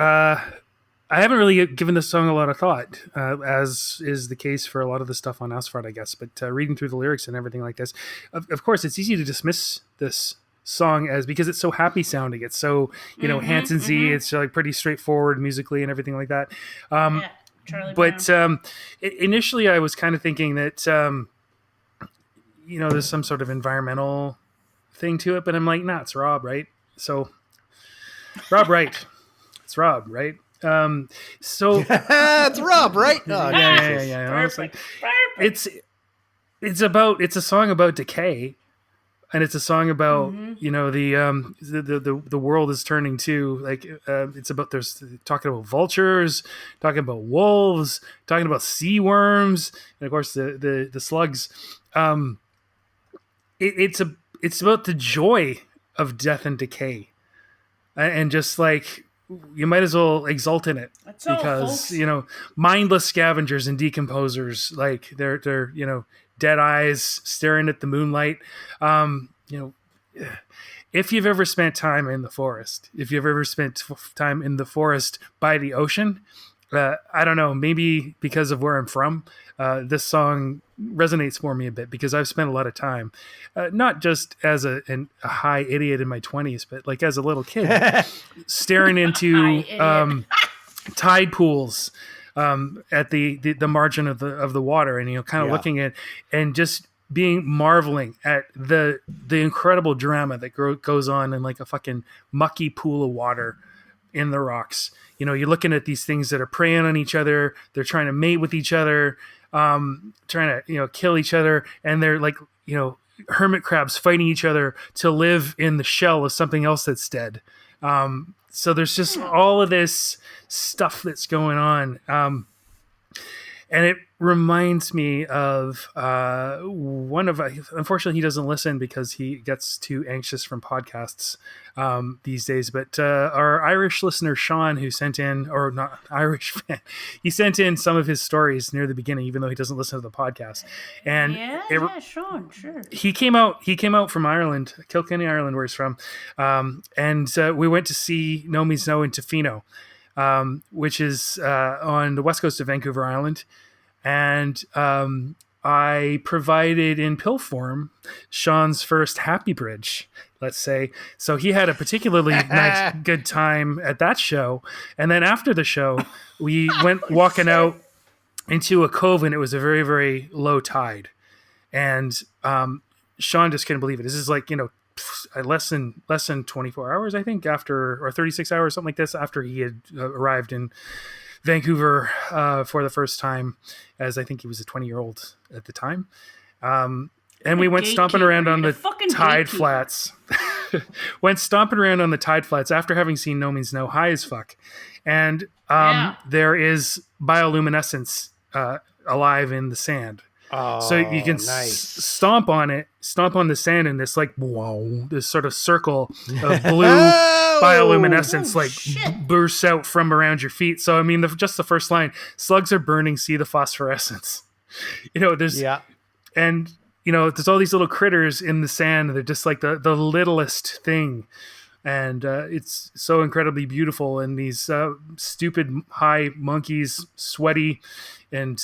I haven't really given this song a lot of thought, as is the case for a lot of the stuff on Asphalt, I guess. But reading through the lyrics and everything like this, of course, it's easy to dismiss this song because it's so happy sounding. It's so, Hanson-y. It's like pretty straightforward musically and everything like that. Charlie but Brown. Initially, I was kind of thinking that, there's some sort of environmental thing to it. But I'm like, nah, it's Rob, right? So, Rob, right? It's Rob, right? It's Rob, right? Oh, yeah. Perfect. It's a song about decay, and it's a song about the world is turning to like it's about there's talking about vultures, talking about wolves, talking about sea worms, and of course the slugs. it's about the joy of death and decay, and just like you might as well exult in it. That's all, Because folks. you know, mindless scavengers and decomposers, like they're you know, dead eyes staring at the moonlight. You know, if you've ever spent time in the forest, if you've ever spent time in the forest by the ocean, I don't know, maybe because of where I'm from, this song resonates for me a bit, because I've spent a lot of time, not just as a high idiot in my 20s, but like as a little kid, staring into tide pools at the margin of the water, and you know, kind of looking at and just marveling at the incredible drama that goes on in like a fucking mucky pool of water in the rocks. You know, you're looking at these things that are preying on each other. They're trying to mate with each other, trying to, you know, kill each other. And they're like, you know, hermit crabs fighting each other to live in the shell of something else that's dead. So there's just all of this stuff that's going on. And it reminds me of unfortunately he doesn't listen because he gets too anxious from podcasts these days, but our Irish listener Sean, who sent in, or not Irish fan, he sent in some of his stories near the beginning, even though he doesn't listen to the podcast. And Sean, sure. He came out from Ireland, Kilkenny, Ireland, where he's from, and we went to see No Means No in Tofino, which is on the west coast of Vancouver Island. And I provided in pill form Sean's first happy bridge, let's say. So he had a particularly nice, good time at that show. And then after the show, we went walking out into a cove, and it was a very, very low tide. And Sean just couldn't believe it. This is like, you know, less than 24 hours, I think, after, or 36 hours, something like this, after he had arrived in Vancouver for the first time, as I think he was a 20-year-old at the time. And we went stomping around on the tide flats. Went stomping around on the tide flats after having seen No Means No, high as fuck. And there is bioluminescence alive in the sand. Oh, so you can stomp on the sand, and this like, whoa, this sort of circle of blue bioluminescence bursts out from around your feet. So I mean, just the first line: slugs are burning, see the phosphorescence. You know, there's and you know, there's all these little critters in the sand. They're just like the littlest thing, and it's so incredibly beautiful. And these stupid high monkeys, sweaty and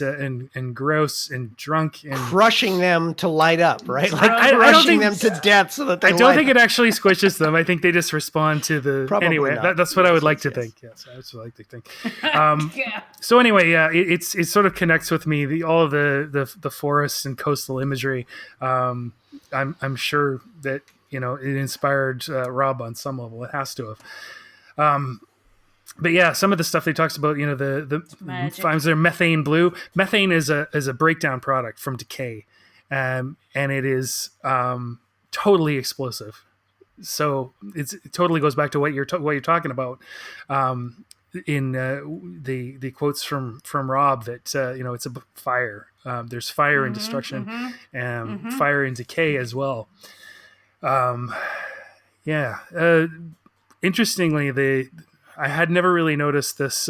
gross and drunk, and crushing them to light up, right? Like crushing them to death so that they I don't think it actually squishes them. I think they just respond to the anyway. That's what I would like to think. Yes, that's what I like to think. So anyway, it sort of connects with me. All of the forests and coastal imagery. I'm sure that, you know, it inspired Rob on some level. It has to have. But yeah, some of the stuff they talks about, you know, the finds there methane blue. Methane is a breakdown product from decay, and it is totally explosive. So it totally goes back to what you're talking about in the quotes from Rob, that you know, it's a fire. There's fire and destruction, and fire and decay as well. Interestingly, I had never really noticed this.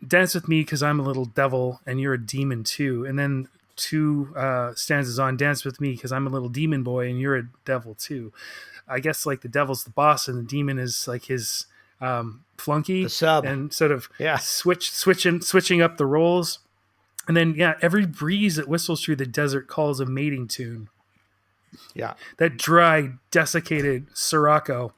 Dance with me because I'm a little devil and you're a demon too. And then 2 stanzas on, dance with me because I'm a little demon boy and you're a devil too. I guess like the devil's the boss and the demon is like his flunky, the sub, and sort of switching up the roles. And then every breeze that whistles through the desert calls a mating tune. Yeah, that dry, desiccated sirocco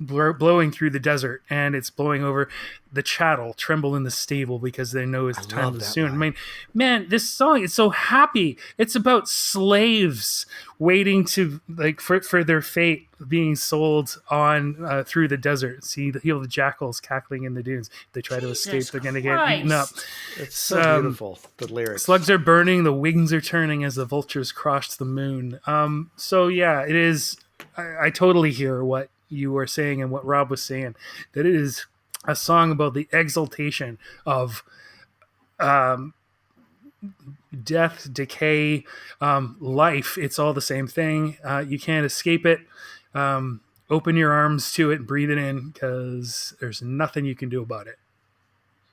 blowing through the desert, and it's blowing over the chattel tremble in the stable because they know it's time to soon. I mean, man, this song is so happy. It's about slaves waiting to like for their fate, being sold on through the desert. Hear the jackals cackling in the dunes. They try to escape, they're gonna get eaten up. It's so beautiful, the lyrics. Slugs are burning, the wings are turning as the vultures cross the moon. So yeah, it is. I totally hear what you were saying and what Rob was saying, that it is a song about the exaltation of death, decay, life. It's all the same thing. You can't escape it. Open your arms to it, breathe it in, because there's nothing you can do about it.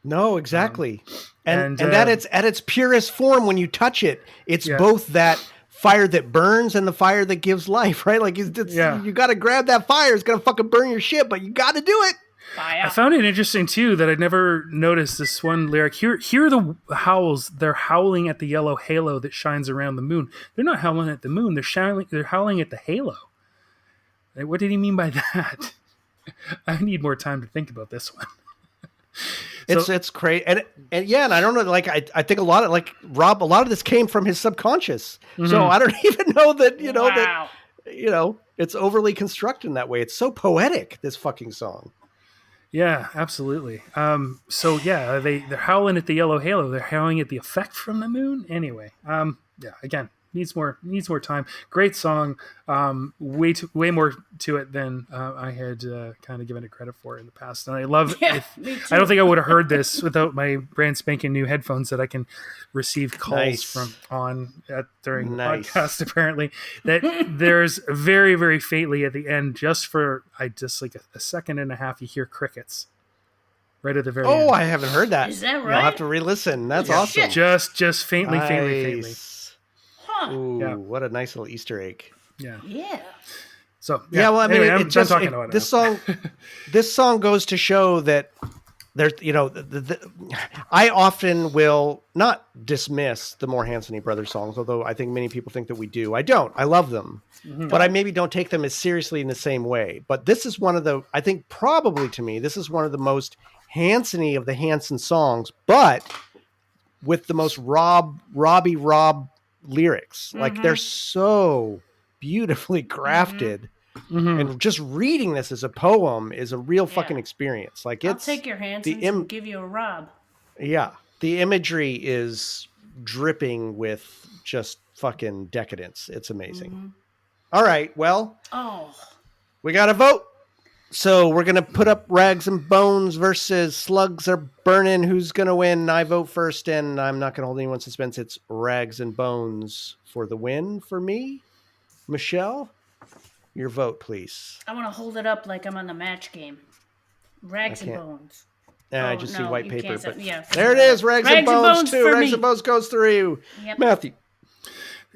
No, exactly. And and, at its purest form, when you touch it, it's both that fire that burns and the fire that gives life, right? Like you got to grab that fire. It's going to fucking burn your shit, but you got to do it. I found it interesting too that I'd never noticed this one lyric. Hear the howls. They're howling at the yellow halo that shines around the moon. They're not howling at the moon. They're howling at the halo. Like, what did he mean by that? I need more time to think about this one. It's crazy, and I don't know. Like I think a lot of this came from his subconscious. Mm-hmm. So I don't even know that it's overly constructed in that way. It's so poetic, this fucking song. Yeah, absolutely. They're howling at the yellow halo. They're howling at the effect from the moon. Anyway, again, needs more time. Great song. Way more to it than I had kind of given it credit for in the past. And I love it. I don't think I would have heard this without my brand spanking new headphones that I can receive calls from during the podcast. Apparently, that there's very, very faintly at the end, just like a second and a half, you hear crickets. Right at the very end. I haven't heard that. Is that right? I'll have to re-listen. That's awesome. Just faintly, faintly. Ooh, what a nice little Easter egg. Yeah. So well, I mean, anyway, I'm done talking about it. This song goes to show that there's, I often will not dismiss the more Hanson Brothers songs, although I think many people think that we do. I don't. I love them, but I maybe don't take them as seriously in the same way. But this is I think probably to me, this is one of the most Hanson-y of the Hanson songs, but with the most Robbie lyrics. Like they're so beautifully crafted. And just reading this as a poem is a real fucking experience. Like I'll take your hands and give you a Rob. Yeah. The imagery is dripping with just fucking decadence. It's amazing. All right. Well, we got to vote. So we're going to put up Rags and Bones versus Slugs Are Burning. Who's going to win? I vote first, and I'm not going to hold anyone suspense. It's Rags and Bones for the win for me. Michelle, your vote, please. I want to hold it up like I'm on the match game. Rags and Bones. I just see white paper. But there it is. Rags and Bones 2. Rags and Bones goes through. Yep. Matthew,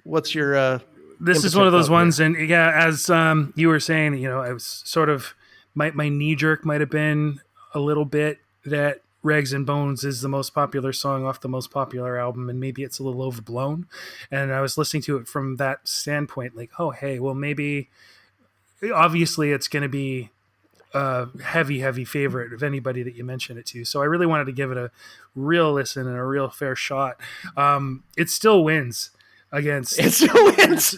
what's your... this is one of those ones, and as you were saying, I was sort of... My knee-jerk might have been a little bit that Rags and Bones is the most popular song off the most popular album, and maybe it's a little overblown. And I was listening to it from that standpoint, like, oh, hey, well, maybe... Obviously, it's going to be a heavy favorite of anybody that you mention it to. So I really wanted to give it a real listen and a real fair shot. It still wins against... It still wins!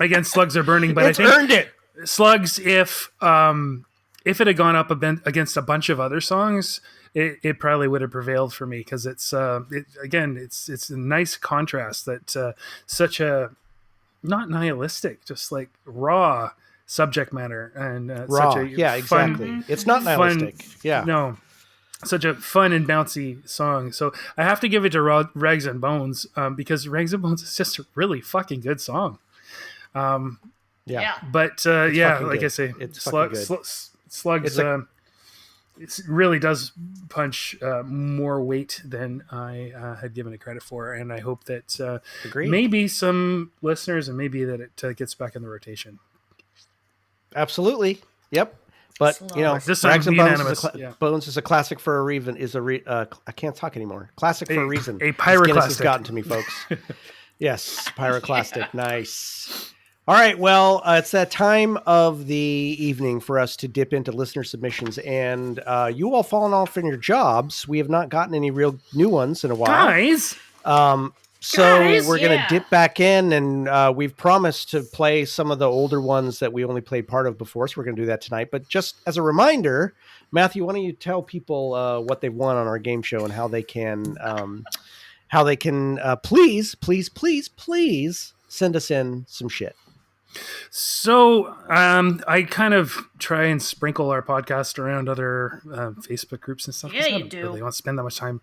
Against Slugs Are Burning, but I think... earned it! Slugs, if it had gone up against a bunch of other songs, it probably would have prevailed for me, because it's a nice contrast that such a not nihilistic, just like raw subject matter and such a exactly. It's not nihilistic. Such a fun and bouncy song. So I have to give it to Rags and Bones because Rags and Bones is just a really fucking good song. But like I say, it's Slugs. It really does punch more weight than I had given it credit for, and I hope that maybe some listeners and maybe that it gets back in the rotation. Absolutely, yep. But this Rags and Bones is a classic for a reason. I can't talk anymore. Classic for a reason. A pyroclastic has gotten to me, folks. Yes, pyroclastic. Nice. All right, well, it's that time of the evening for us to dip into listener submissions, and you all fallen off in your jobs. We have not gotten any real new ones in a while. Guys! We're going to dip back in, and we've promised to play some of the older ones that we only played part of before, so we're going to do that tonight. But just as a reminder, Matthew, why don't you tell people what they've won on our game show and how they can please send us in some shit. So I kind of try and sprinkle our podcast around other Facebook groups and stuff. 'cause Yeah, I you don't do. really want to spend that much time.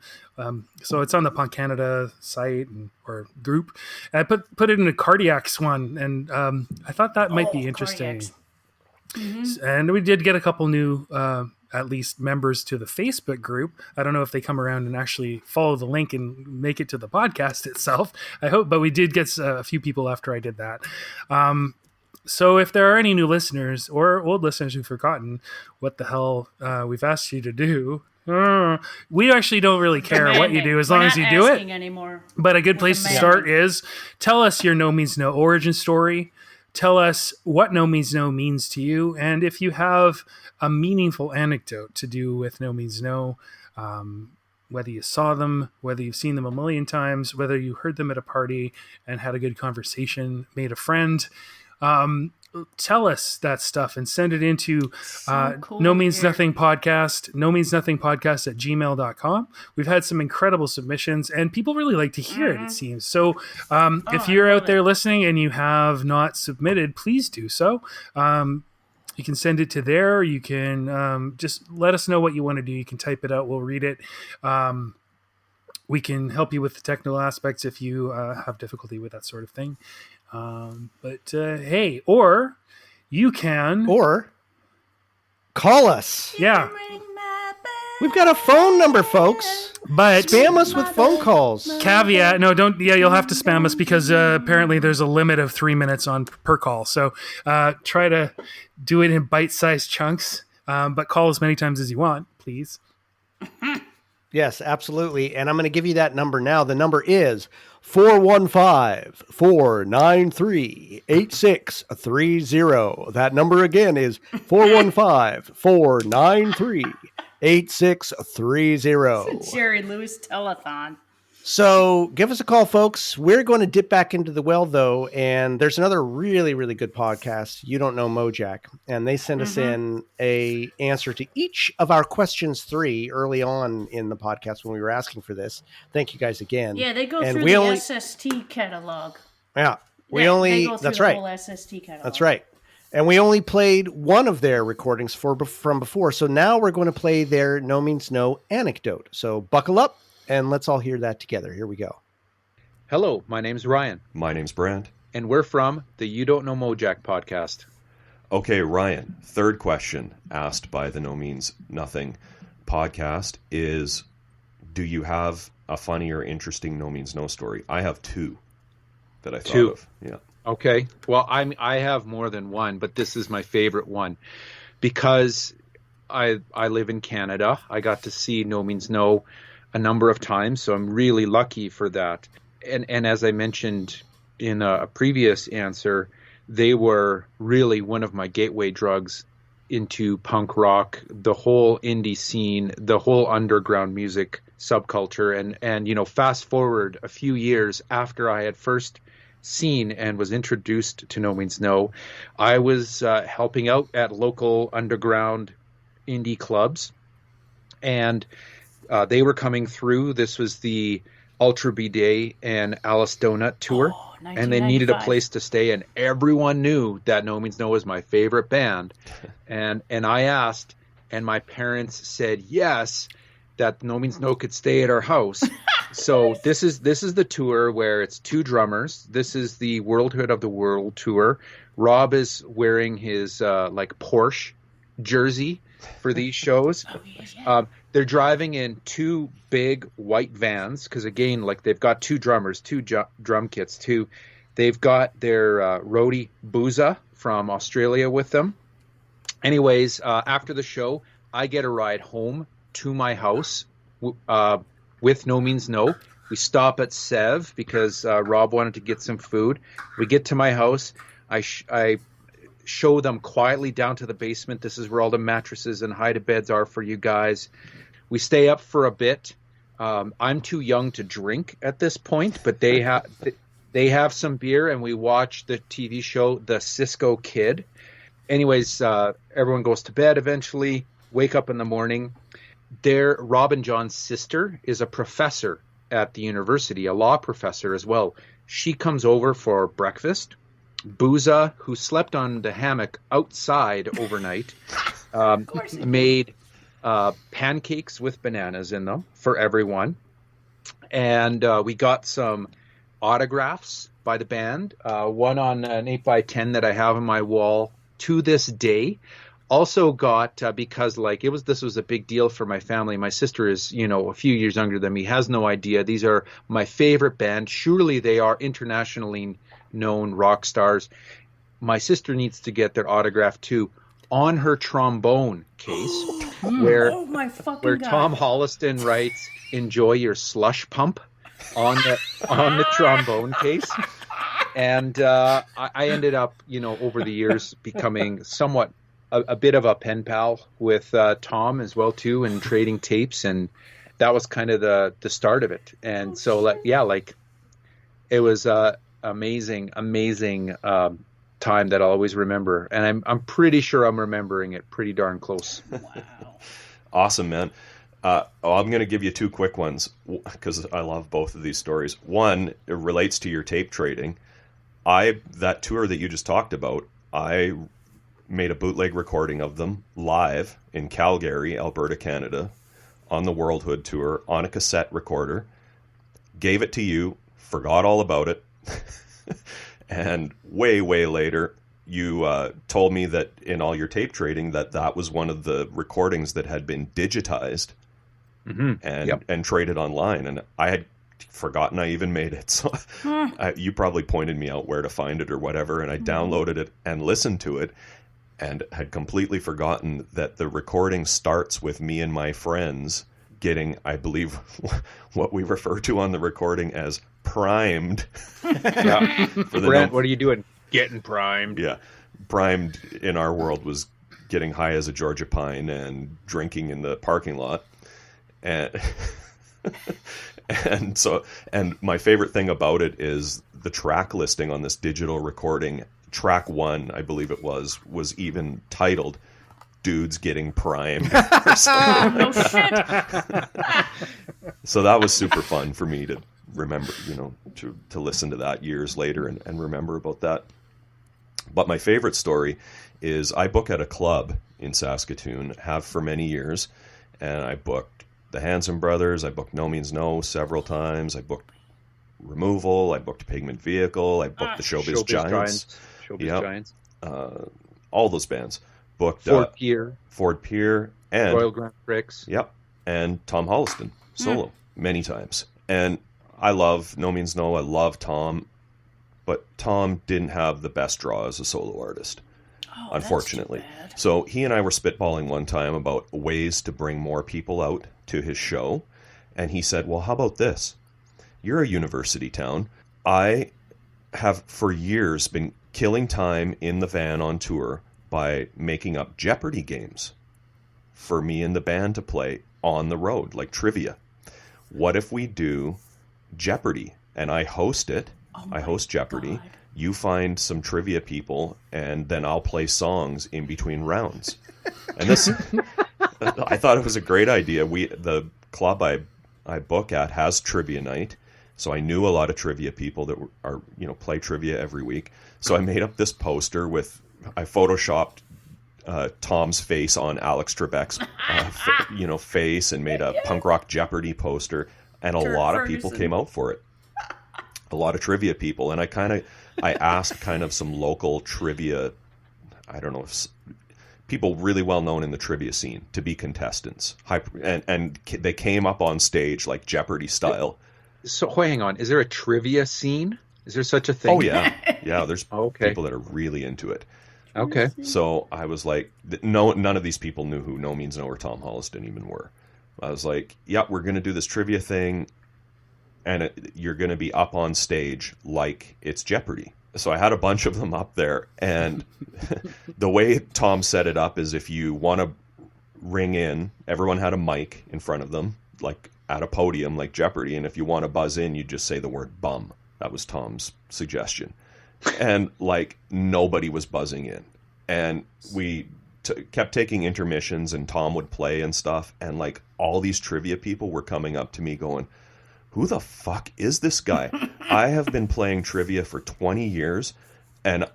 So it's on the Punk Canada site or group. And I put it in a Cardiacs one, and I thought that might be interesting. Cardiacs. And we did get a couple new, at least, members to the Facebook group. I don't know if they come around and actually follow the link and make it to the podcast itself. I hope, but we did get a few people after I did that. So if there are any new listeners or old listeners who've forgotten what the hell we've asked you to do, we actually don't really care what you do as long as you do it. Anymore. But a good place to start is tell us your No Means No origin story. Tell us what No Means No means to you. And if you have a meaningful anecdote to do with No Means No, whether you saw them, whether you've seen them a million times, whether you heard them at a party and had a good conversation, made a friend, tell us that stuff and send it into No Means Nothing podcast, No Means Nothing podcast at gmail.com. We've had some incredible submissions and people really like to hear it seems. So if you're out there listening and you have not submitted, please do so. You can send it to there. You can just let us know what you want to do. You can type it out. We'll read it. We can help you with the technical aspects if you have difficulty with that sort of thing. Hey, or you can... Or call us. Yeah. We've got a phone number, folks. But spam us with phone calls. Caveat, no, don't. Yeah, you'll have to spam us because apparently there's a limit of 3 minutes per call. So try to do it in bite-sized chunks, but call as many times as you want, please. Yes, absolutely. And I'm going to give you that number now. The number is 415-493-8630. That number again is 415-493-8630. It's a Jerry Lewis telethon. So give us a call, folks. We're going to dip back into the well, though, and there's another really, really good podcast, You Don't Know Mojack, and they sent us in a answer to each of our questions 3 early on in the podcast when we were asking for this. Thank you guys again. Yeah, they go and through the SST catalog. Yeah, They go through that's the right. whole SST catalog. That's right. And we only played one of their recordings from before, so now we're going to play their No Means No anecdote. So buckle up. And let's all hear that together. Here we go. Hello, my name's Ryan. My name's Brand. And we're from the You Don't Know Mojack podcast. Okay, Ryan, third question asked by the No Means Nothing podcast is, do you have a funny or interesting No Means No story? I have 2 that I thought of. Yeah. Okay. Well, I have more than one, but this is my favorite one because I live in Canada. I got to see No Means No a number of times, so I'm really lucky for that. And as I mentioned in a previous answer, they were really one of my gateway drugs into punk rock, the whole indie scene, the whole underground music subculture. And you know, fast forward a few years after I had first seen and was introduced to No Means No, I was helping out at local underground indie clubs, and they were coming through. This was the Ultra B-Day and Alice Donut tour, and they needed a place to stay, and everyone knew that No Means No was my favorite band. And I asked, and my parents said yes, that No Means No could stay at our house. So this is the tour where it's 2 drummers. This is the Worldhood of the World tour. Rob is wearing his like Porsche jersey for these shows. They're driving in 2 big white vans because, again, like they've got 2 drummers, 2 drum kits, too. They've got their roadie Booza from Australia with them. Anyways, after the show, I get a ride home to my house with No Means No. We stop at Sev because Rob wanted to get some food. We get to my house. I show them quietly down to the basement. This is where all the mattresses and hide-a-beds are for you guys. We stay up for a bit. I'm too young to drink at this point, but they have some beer, and we watch the TV show The Cisco Kid. Anyways, everyone goes to bed eventually, wake up in the morning. Rob and John's sister is a professor at the university, a law professor as well. She comes over for breakfast. Booza, who slept on the hammock outside overnight, course he did. made pancakes with bananas in them for everyone. And we got some autographs by the band, one on an 8x10 that I have on my wall to this day. Also got, because this was a big deal for my family. My sister is, a few years younger than me, has no idea. These are my favorite band. Surely they are internationally known rock stars. My sister needs to get their autograph too, on her trombone case, where Oh my fucking where God. Tom Holliston writes, "Enjoy your slush pump" on the trombone case. And I ended up, over the years becoming somewhat a bit of a pen pal with Tom as well too, and trading tapes, and that was kind of the start of it. And it was amazing time that I'll always remember, and I'm pretty sure I'm remembering it pretty darn close. Wow. Awesome, man. I'm going to give you two quick ones because I love both of these stories. One, it relates to your tape trading. That tour that you just talked about, I made a bootleg recording of them live in Calgary, Alberta, Canada, on the World Hood tour on a cassette recorder. Gave it to you, forgot all about it, and way later, you told me that in all your tape trading that was one of the recordings that had been digitized and traded online, and I had forgotten I even made it. So you probably pointed me out where to find it or whatever, and I downloaded it and listened to it, and had completely forgotten that the recording starts with me and my friends getting, I believe, what we refer to on the recording as primed. Yeah. Brent, what are you doing? Getting primed. Yeah. Primed in our world was getting high as a Georgia pine and drinking in the parking lot. And and my favorite thing about it is the track listing on this digital recording. Track 1, I believe it was even titled "Dudes Getting Primed." Or something. No shit. So that was super fun for me to remember, to listen to that years later and remember about that. But my favorite story is I book at a club in Saskatoon, have for many years, and I booked the Hanson Brothers, I booked No Means No several times, I booked Removal, I booked Pigment Vehicle, I booked the Showbiz Giants. Showbiz Giants. All those bands. Booked Ford Pier, and Royal Grand Prix. Yep. And Tom Holliston solo many times. And I love No Means No. I love Tom, but Tom didn't have the best draw as a solo artist, unfortunately. That's too bad. So he and I were spitballing one time about ways to bring more people out to his show. And he said, well, how about this? You're a university town. I have for years been killing time in the van on tour by making up Jeopardy games for me and the band to play on the road, like trivia. What if we do Jeopardy and I host it? I host Jeopardy. God. You find some trivia people, and then I'll play songs in between rounds. And this, I thought it was a great idea. The club I book at has trivia night, so I knew a lot of trivia people that are play trivia every week. So I made up this poster I photoshopped Tom's face on Alex Trebek's face, and made a punk rock Jeopardy poster, and a lot of people came out for it. A lot of trivia people, and I asked kind of some local trivia, I don't know if people really well known in the trivia scene to be contestants, and they came up on stage like Jeopardy style. So hang on, is there a trivia scene? Is there such a thing? Oh yeah, there's people that are really into it. Okay. So I was like, none of these people knew who No Means No or Tom Holliston even were. I was like, yeah, we're going to do this trivia thing, and you're going to be up on stage like it's Jeopardy. So I had a bunch of them up there, and the way Tom set it up is if you want to ring in, everyone had a mic in front of them, like at a podium like Jeopardy, and if you want to buzz in, you just say the word bum. That was Tom's suggestion. And like nobody was buzzing in, and we kept taking intermissions, and Tom would play and stuff, and like all these trivia people were coming up to me going, who the fuck is this guy? I have been playing trivia for 20 years. and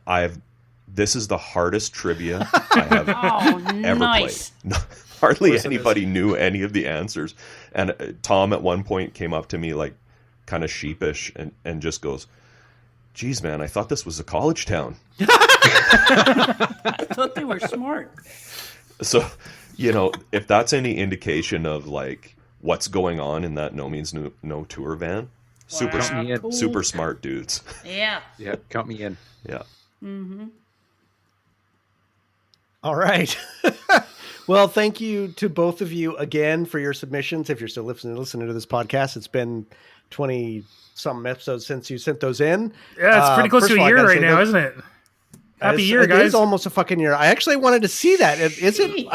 this is the hardest trivia I have Oh, ever nice. played. Hardly course it anybody knew any of the answers. And Tom at one point came up to me like kind of sheepish and just goes, "Geez, man, I thought this was a college town." I thought they were smart. So, if that's any indication of like what's going on in that No Means No tour van, super, Wow, me in. cool. super smart dudes. Yeah. Yeah, count me in. Yeah. All right. Well, thank you to both of you again for your submissions. If you're still listening to this podcast, it's been 20 something episodes since you sent those in. Yeah, it's pretty close first to of a all, I year gotta right say now, that- isn't it? Happy year, It guys. is almost a fucking year. I actually wanted to see that. Is it?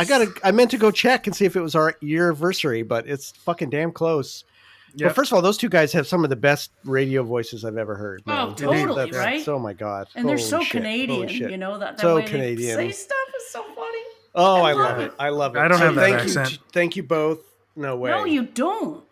I meant to go check and see if it was our year anniversary, but it's fucking damn close. Yep. But first of all, those two guys have some of the best radio voices I've ever heard. Oh, man. totally, That's- right? Oh my god! And they're Holy so shit. Canadian, Holy shit. you know, that So way Canadian. they say stuff is so funny. Oh, I love love it. it. I love it. I don't have that thank accent. You, thank you both. No way. No, you don't.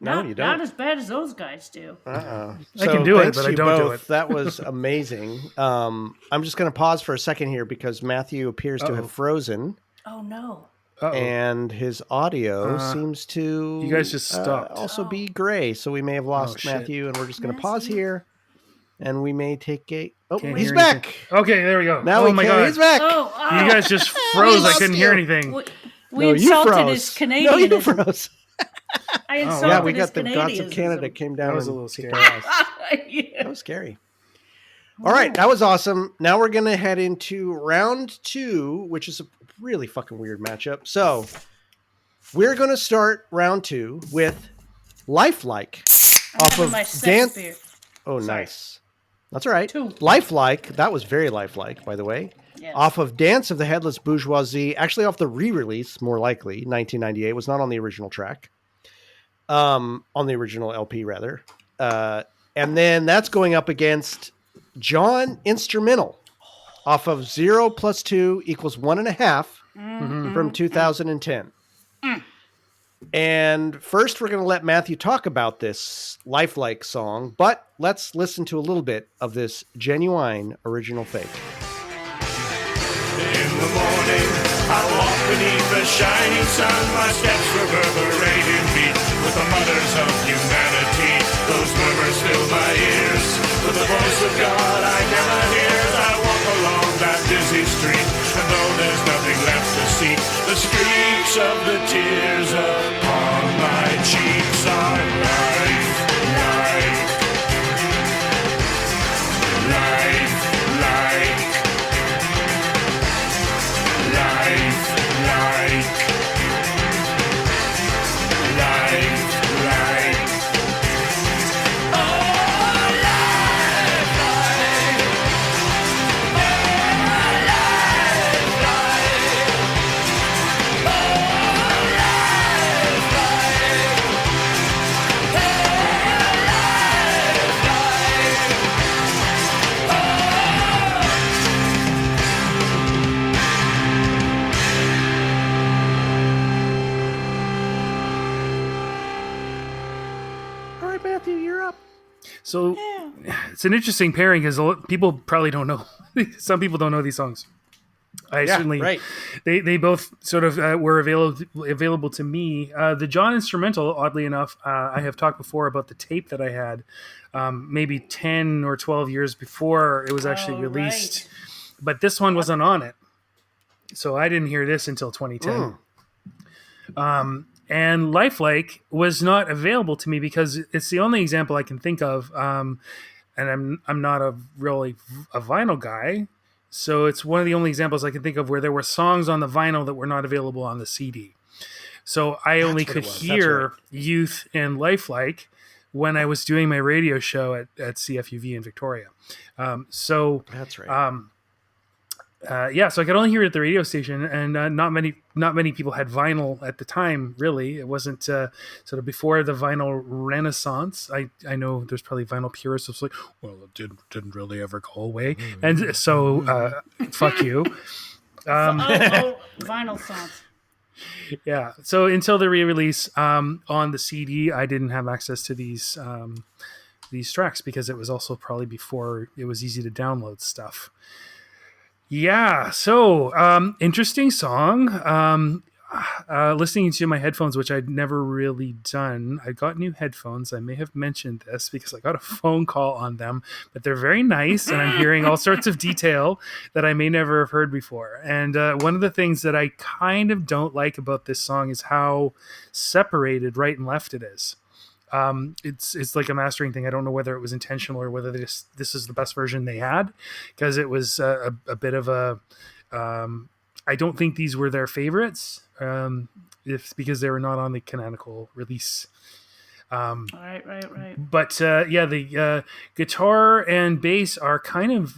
No, Not, you don't. Not as bad as those guys do. Uh-uh. I can do it, thanks but to I you don't do both. it. That was amazing. I'm just going to pause for a second here because Matthew appears to have frozen, Oh, no. Uh-oh. and his audio Uh, seems to you guys just stopped. also be gray. So we may have lost shit. Matthew, and we're just going to pause Matthew. here, and we may take a. Oh, Can't he's hear back. Okay, there we go. Now oh we my can. god, He's back. Oh, you guys just froze. I lost couldn't you. hear anything. We No, you insulted froze. his Canadian. No, you froze. I wow. insulted Yeah, we his got the gods of Canadianism. Canada came down. That was a and little kicked scary. our ass. Yeah. That was scary. All right, that was awesome. Now we're going to head into round 2, which is a really fucking weird matchup. So we're going to start round 2 with Lifelike I'm off having of my second Dance. beer. Oh, Sorry. nice. That's all right. 2. Lifelike, that was very lifelike, by the way. Yes. Off of Dance of the Headless Bourgeoisie, actually off the re-release, more likely, 1998, was not on the original track. On the original LP, rather. And then that's going up against John Instrumental off of 0 + 2 = 1.5 from 2010. And first, we're going to let Matthew talk about this lifelike song, but let's listen to a little bit of this genuine original fake. In the morning, I walk beneath the shining sun. My steps reverberate in beat with the mothers of humanity. Those murmurs fill my ears with the voice of God I never hear. I walk along that busy street, and though there's nothing left to see, the streaks of the tears upon my cheeks are life, life, life, life. Life, like, oh, life, All right, Matthew, you're up. So it's an interesting pairing because people probably don't know. Some people don't know these songs. I certainly, right. They both sort of were available to me. The John Instrumental, oddly enough, I have talked before about the tape that I had, maybe 10 or 12 years before it was actually released. But this one wasn't on it, so I didn't hear this until 2010. And Lifelike was not available to me because it's the only example I can think of. And I'm not a vinyl guy, so it's one of the only examples I can think of where there were songs on the vinyl that were not available on the CD. So I only could hear Youth and Lifelike when I was doing my radio show at CFUV in Victoria. So That's right. so I could only hear it at the radio station, and not many people had vinyl at the time. Really, it wasn't sort of before the vinyl renaissance. I know there's probably vinyl purists who's like, well, it didn't really ever go away, and so fuck you. Vinyl songs. Yeah. So until the re-release on the CD, I didn't have access to these these tracks, because it was also probably before it was easy to download stuff. Yeah, so interesting song. Listening to my headphones, which I'd never really done. I got new headphones. I may have mentioned this because I got a phone call on them, but they're very nice, and I'm hearing all sorts of detail that I may never have heard before. And one of the things that I kind of don't like about this song is how separated right and left it is. It's like a mastering thing. I don't know whether it was intentional or whether this is the best version they had, because it was a bit of a. I don't think these were their favorites, because they were not on the canonical release. Right. But the guitar and bass are kind of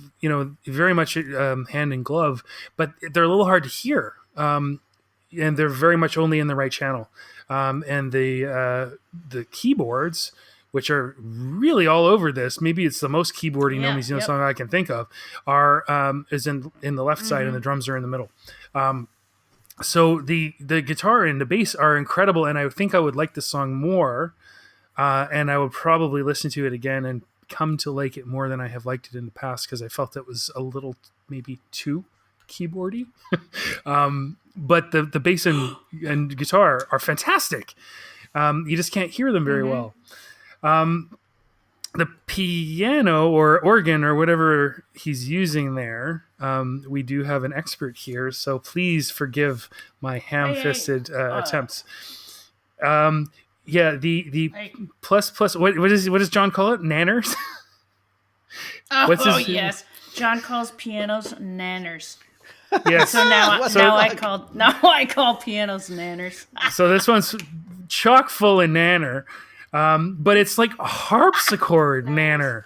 very much hand in glove, but they're a little hard to hear, and they're very much only in the right channel. And the keyboards, which are really all over this, maybe it's the most keyboardy No Means No song I can think of, is in the left side, and the drums are in the middle. So the guitar and the bass are incredible, and I think I would like this song more, and I would probably listen to it again and come to like it more than I have liked it in the past, because I felt it was a little maybe too keyboardy. But the bass and guitar are fantastic. You just can't hear them very well. The piano or organ or whatever he's using there, we do have an expert here, so please forgive my ham-fisted attempts. The plus what does John call it? Nanners? Yes. John calls pianos nanners. Yes. So now I call pianos nanners. So this one's chock full of nanner, but it's like a harpsichord nanner.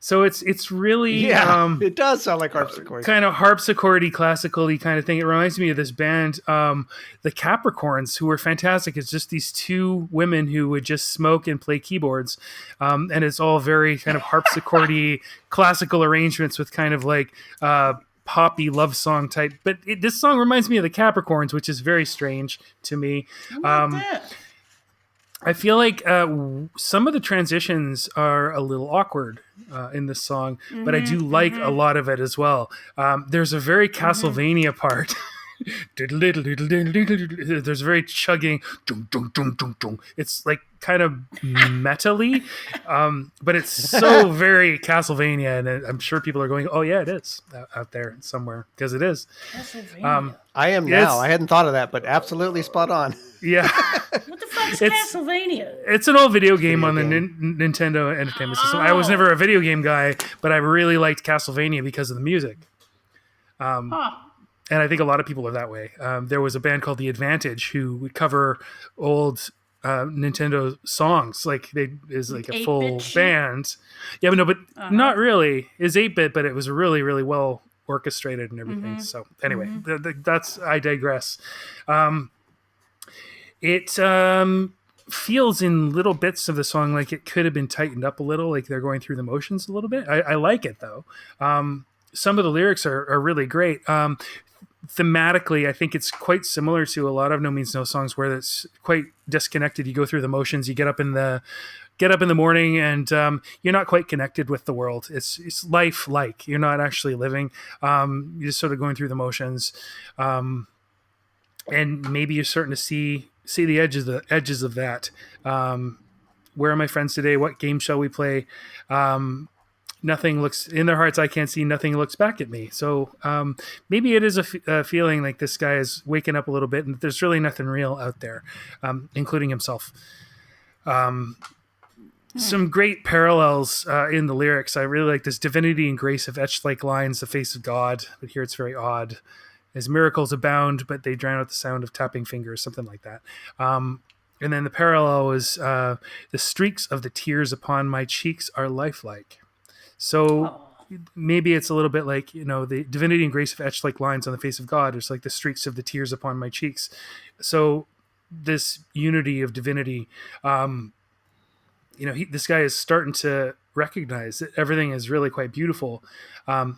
So it's really it does sound like harpsichord, kind of harpsichordy, classical-y kind of thing. It reminds me of this band, the Capricorns, who were fantastic. It's just these two women who would just smoke and play keyboards, and it's all very kind of harpsichordy, classical arrangements with kind of like poppy love song type. But this song reminds me of the Capricorns, which is very strange to me. I feel like some of the transitions are a little awkward in this song, but I do like a lot of it as well. There's a very Castlevania part. There's very chugging. It's like kind of metally, but it's so very Castlevania, and I'm sure people are going, "Oh yeah, it is out there somewhere," because it is. I am now. I hadn't thought of that, but absolutely spot on. Yeah. What the fuck's Castlevania? It's an old video game on the Nintendo Entertainment System. I was never a video game guy, but I really liked Castlevania because of the music. And I think a lot of people are that way. There was a band called The Advantage who would cover old Nintendo songs. Like is like a full band. Yeah, but not really. It's 8-bit, but it was really, really well orchestrated and everything. So anyway, that's I digress. It feels in little bits of the song like it could have been tightened up a little, like they're going through the motions a little bit. I like it though. Some of the lyrics are really great. Thematically, I think it's quite similar to a lot of No Means No songs, where it's quite disconnected. You go through the motions. You get up in the morning, and you're not quite connected with the world. It's life like you're not actually living. You're just sort of going through the motions, and maybe you're starting to see the edges of that. Where are my friends today? What game shall we play? Nothing looks in their hearts. I can't see. Nothing looks back at me. So maybe it is a feeling like this guy is waking up a little bit, and there's really nothing real out there, including himself. Some great parallels in the lyrics. I really like this: divinity and grace have etched like lines the face of God, but here it's very odd. As miracles abound, but they drown out the sound of tapping fingers, something like that. And then the parallel is the streaks of the tears upon my cheeks are lifelike. So maybe it's a little bit like, the divinity and grace have etched like lines on the face of God. It's like the streaks of the tears upon my cheeks. So this unity of divinity, this guy is starting to recognize that everything is really quite beautiful.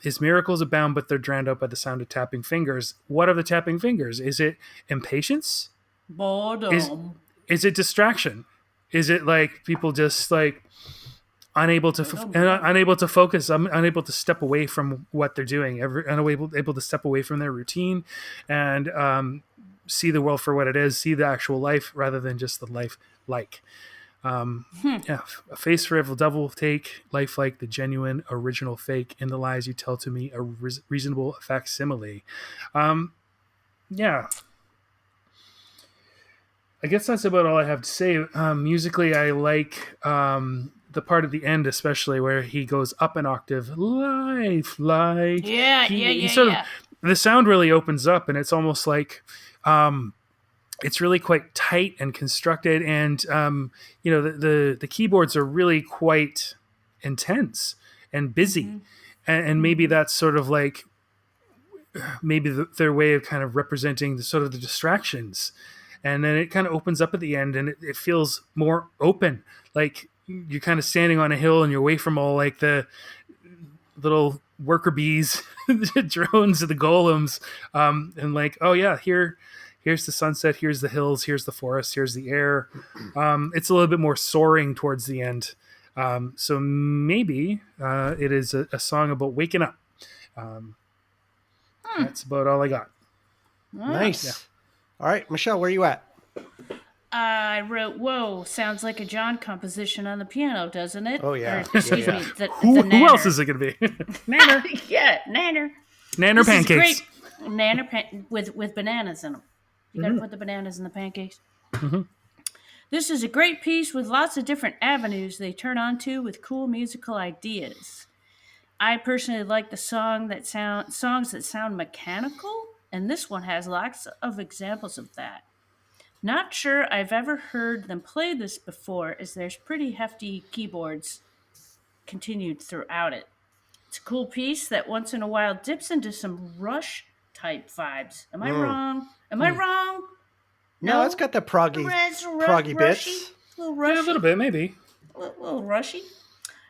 His miracles abound, but they're drowned out by the sound of tapping fingers. What are the tapping fingers? Is it impatience? Boredom. Is it distraction? Is it like people just like, unable to focus. I'm unable to step away from what they're doing. Able to step away from their routine, and see the world for what it is. See the actual life rather than just the life like. Yeah, a face for every double take, life like the genuine, original fake. In the lies you tell to me, a reasonable facsimile. Yeah. I guess that's about all I have to say. Musically, I like the part at the end, especially where he goes up an octave. Life, like he sort of the sound really opens up, and it's almost like it's really quite tight and constructed, and the keyboards are really quite intense and busy, and maybe that's sort of like maybe their way of kind of representing the sort of the distractions. And then it kind of opens up at the end, and it feels more open. Like you're kind of standing on a hill and you're away from all like the little worker bees, the drones, the golems, and like, oh yeah, here's the sunset, here's the hills, here's the forest, here's the air. It's a little bit more soaring towards the end. So maybe it is a song about waking up. That's about all I got. Nice. Yeah. All right, Michelle, where are you at? I wrote, whoa, sounds like a John composition on the piano, doesn't it? Oh, yeah. Or, excuse Yeah. me, the Who nanner. else is it going to be? Nanner. Yeah, nanner. Nanner This is pancakes. great. Nanner with bananas in them. You got to put the bananas in the pancakes. This is a great piece with lots of different avenues they turn onto with cool musical ideas. I personally like the songs that sound mechanical, and this one has lots of examples of that. Not sure I've ever heard them play this before, as there's pretty hefty keyboards continued throughout it. It's a cool piece that once in a while dips into some Rush type vibes. Am I wrong? Am I wrong? No, it's got the proggy bits. A little rushy. Yeah, a little bit, maybe. A little rushy.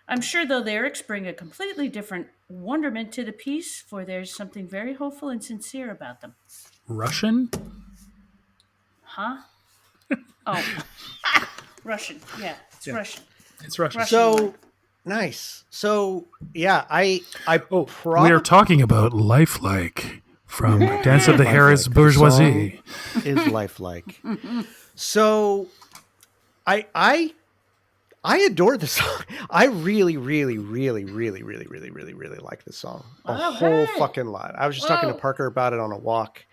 I'm sure, though, the lyrics bring a completely different wonderment to the piece, for there's something very hopeful and sincere about them. Russian? Huh? Oh. Russian. Yeah, it's Russian. It's Russian. So nice. So yeah, I We are talking about Lifelike from Dance of the Harris Bourgeoisie. Is lifelike. So I adore this song. I really, really, really, really, really, really, really, really like this song. A whole fucking lot. I was just talking to Parker about it on a walk.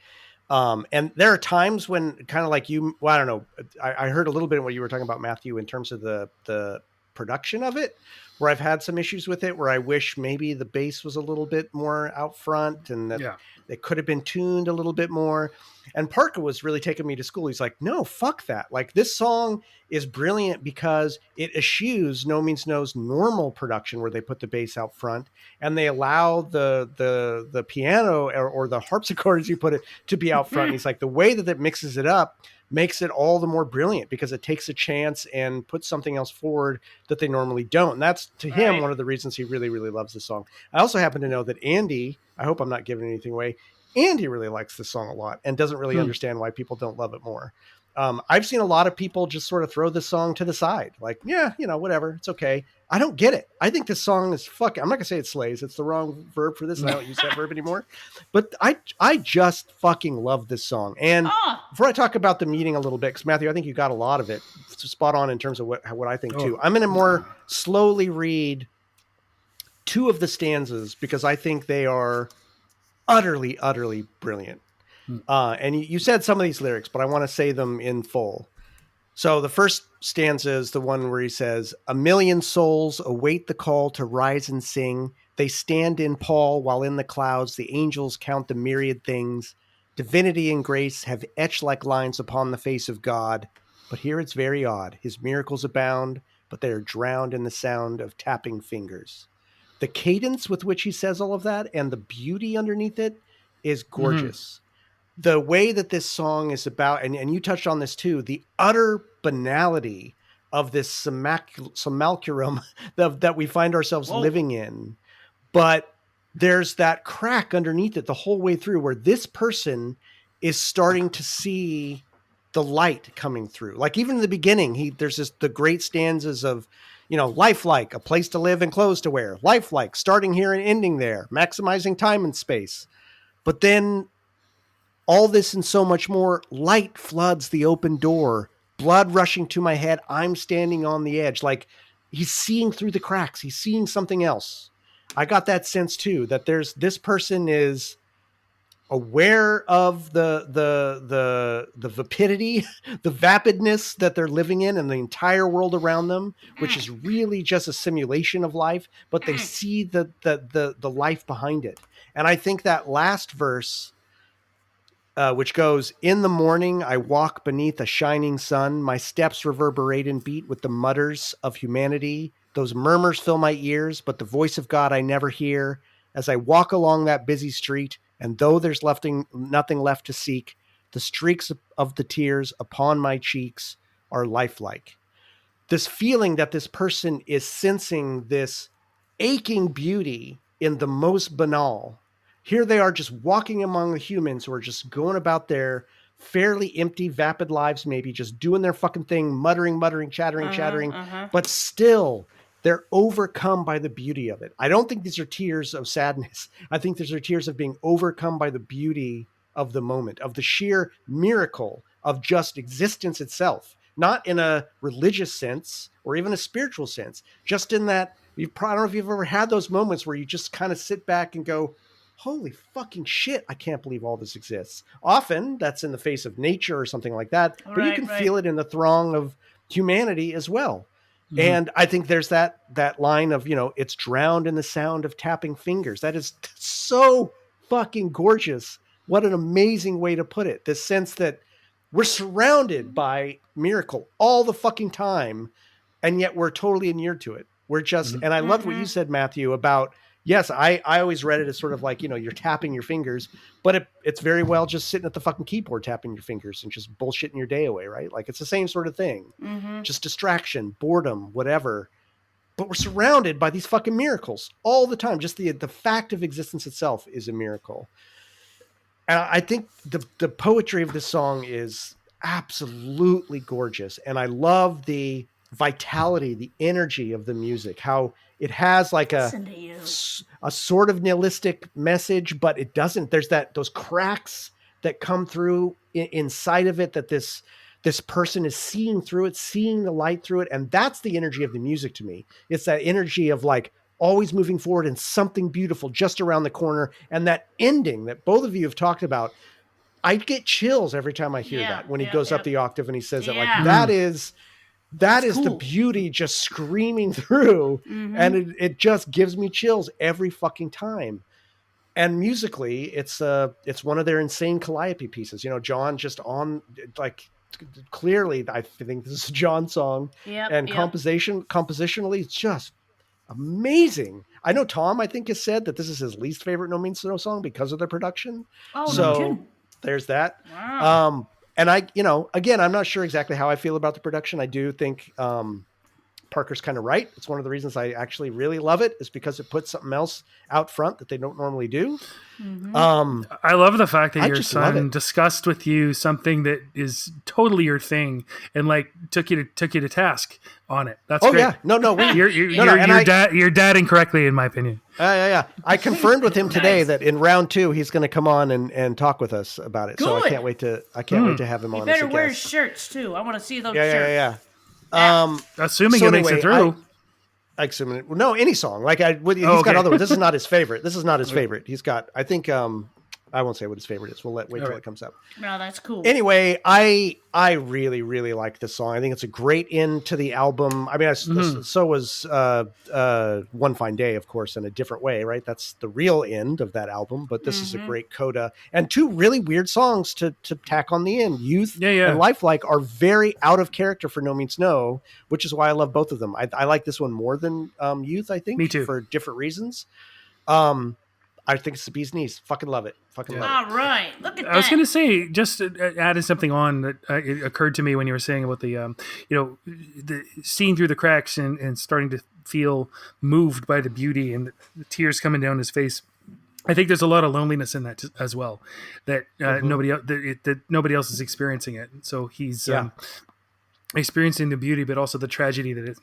And there are times when kind of like you, well, I don't know. I heard a little bit of what you were talking about, Matthew, in terms of the production of it, where I've had some issues with it, where I wish maybe the bass was a little bit more out front and that it could have been tuned a little bit more. And Parker was really taking me to school. He's like, no, fuck that. Like, this song is brilliant because it eschews No Means No's normal production where they put the bass out front and they allow the piano or the harpsichord, as you put it, to be out front. And he's like, the way that it mixes it up makes it all the more brilliant because it takes a chance and puts something else forward that they normally don't. And that's, to him, one of the reasons he really, really loves the song. I also happen to know that Andy, I hope I'm not giving anything away, Andy really likes this song a lot and doesn't really understand why people don't love it more. I've seen a lot of people just sort of throw this song to the side. Like, yeah, whatever. It's okay. I don't get it. I think this song is fucking, I'm not gonna say it slays. It's the wrong verb for this. And I don't use that verb anymore, but I just fucking love this song. And before I talk about the meaning a little bit, cause Matthew, I think you got a lot of it spot on in terms of what I think too. I'm going to more slowly read two of the stanzas because I think they are utterly, utterly brilliant. And you said some of these lyrics, but I want to say them in full. So the first stanza is the one where he says, "A million souls await the call to rise and sing. They stand in Paul while in the clouds the angels count the myriad things. Divinity and grace have etched like lines upon the face of God. But here it's very odd. His miracles abound, but they are drowned in the sound of tapping fingers." The cadence with which he says all of that and the beauty underneath it is gorgeous. The way that this song is about, and you touched on this too, the utter banality of this simulacrum that we find ourselves living in. But there's that crack underneath it the whole way through where this person is starting to see the light coming through. Like even in the beginning, there's the great stanzas of, lifelike, a place to live and clothes to wear, lifelike, starting here and ending there, maximizing time and space. But then all this and so much more, light floods the open door, blood rushing to my head. I'm standing on the edge. Like he's seeing through the cracks. He's seeing something else. I got that sense too, that this person is aware of the vapidity, the vapidness that they're living in and the entire world around them, which is really just a simulation of life, but they see the life behind it. And I think that last verse, which goes, in the morning, I walk beneath a shining sun. My steps reverberate and beat with the mutters of humanity. Those murmurs fill my ears, but the voice of God I never hear. As I walk along that busy street, and though there's nothing left to seek, the streaks of the tears upon my cheeks are lifelike. This feeling that this person is sensing this aching beauty in the most banal. Here they are just walking among the humans who are just going about their fairly empty, vapid lives, maybe just doing their fucking thing, muttering, chattering, but still they're overcome by the beauty of it. I don't think these are tears of sadness. I think these are tears of being overcome by the beauty of the moment, of the sheer miracle of just existence itself, not in a religious sense or even a spiritual sense, just in that I don't know if you've ever had those moments where you just kind of sit back and go, holy fucking shit, I can't believe all this exists. Often that's in the face of nature or something like that, but you can feel it in the throng of humanity as well. Mm-hmm. And I think there's that line of, it's drowned in the sound of tapping fingers. That is so fucking gorgeous. What an amazing way to put it. This sense that we're surrounded by miracle all the fucking time, and yet we're totally inured to it. We're just, and I loved what you said, Matthew, about, yes, I always read it as sort of like, you're tapping your fingers, but it's very well just sitting at the fucking keyboard tapping your fingers and just bullshitting your day away, right? Like it's the same sort of thing. Just distraction, boredom, whatever. But we're surrounded by these fucking miracles all the time. Just the fact of existence itself is a miracle. And I think the poetry of this song is absolutely gorgeous. And I love the vitality, the energy of the music, how it has like a sort of nihilistic message, but it doesn't. There's those cracks that come through inside of it, that this person is seeing through it, seeing the light through it. And that's the energy of the music to me. It's that energy of like always moving forward and something beautiful just around the corner. And that ending that both of you have talked about, I get chills every time I hear that when he goes up the octave and he says it, like that is cool. The beauty just screaming through, and it just gives me chills every fucking time. And musically, it's one of their insane calliope pieces. John just on like clearly, I think this is a John song, compositionally, it's just amazing. I know Tom, I think, has said that this is his least favorite No Means No song because of the production. Oh, so there's that. Wow. And again, I'm not sure exactly how I feel about the production. I do think Parker's kind of right. It's one of the reasons I actually really love it, is because it puts something else out front that they don't normally do. I love the fact that your son discussed with you something that is totally your thing and like took you to task on it. That's great. Yeah. No, you're dadding correctly, in my opinion. Yeah. I confirmed with him today that in round 2 he's going to come on and talk with us about it. Good. So I can't wait to have him on. You better wear his shirts too. I want to see those shirts. Yeah. Assuming it makes it through. Any song. Like he's got other ones. This is not his favorite. He's got, I think, I won't say what his favorite is. We'll wait till it comes up. No, that's cool. Anyway, I really, really like this song. I think it's a great end to the album. I mean, so was One Fine Day, of course, in a different way, right? That's the real end of that album. But this is a great coda. And 2 really weird songs to tack on the end. Youth and Lifelike are very out of character for No Means No, which is why I love both of them. I like this one more than Youth, I think. Me too. For different reasons. I think it's the bee's knees. Fucking love it. Love it. All right. Look at that. I was going to say, just adding something on that it occurred to me when you were saying about the, the seeing through the cracks and starting to feel moved by the beauty and the tears coming down his face. I think there's a lot of loneliness in that as well, that nobody else is experiencing it. So he's experiencing the beauty, but also the tragedy that it,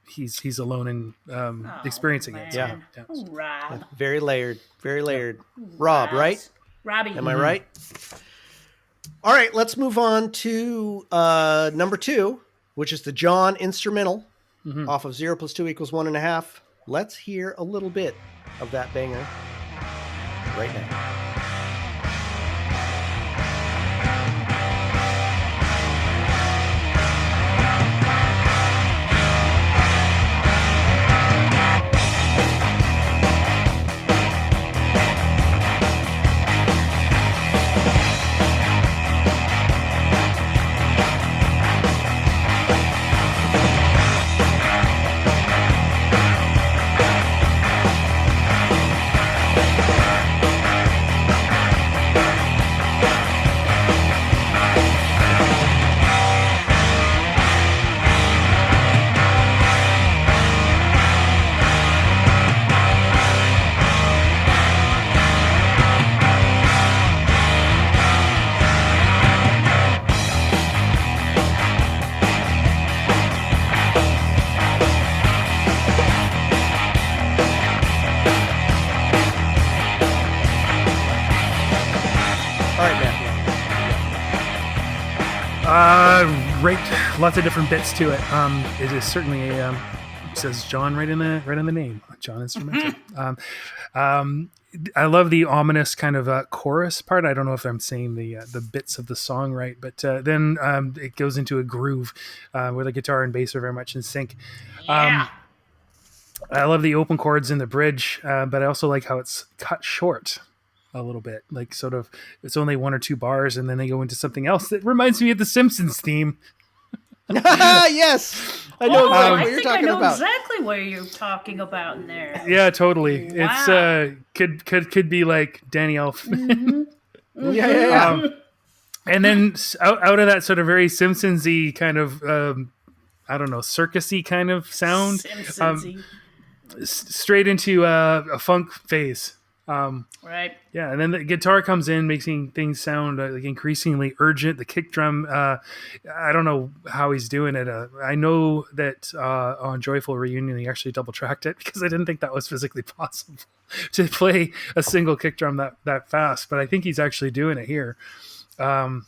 he's alone and experiencing it. So, Man. yeah. Oh, Rob. Very layered. Very layered. Rob, right? Robbie. Am I right? All right, let's move on to number 2, which is the John instrumental off of 0 + 2 = 1.5. Let's hear a little bit of that banger right now. Right, lots of different bits to it. It is certainly a it says John right in the name, John instrumental. I love the ominous kind of chorus part. I don't know if I'm saying the bits of the song right, but then it goes into a groove where the guitar and bass are very much in sync. Yeah. I love the open chords in the bridge, but I also like how it's cut short a little bit, like sort of it's only 1 or 2 bars and then they go into something else that reminds me of the Simpsons theme. Yes, I know exactly what you're talking I know about. exactly what you're talking about in there. Yeah, totally. Wow. It's could be like Danny Elfman. Yeah. And then out of that sort of very Simpsons-y kind of I don't know, circusy kind of sound, Simpsons-y. Straight into a funk phase. Right. Yeah, and then the guitar comes in, making things sound like increasingly urgent. The kick drum, I don't know how he's doing it. I know that on Joyful Reunion he actually double tracked it because I didn't think that was physically possible to play a single kick drum that fast. But I think he's actually doing it here. And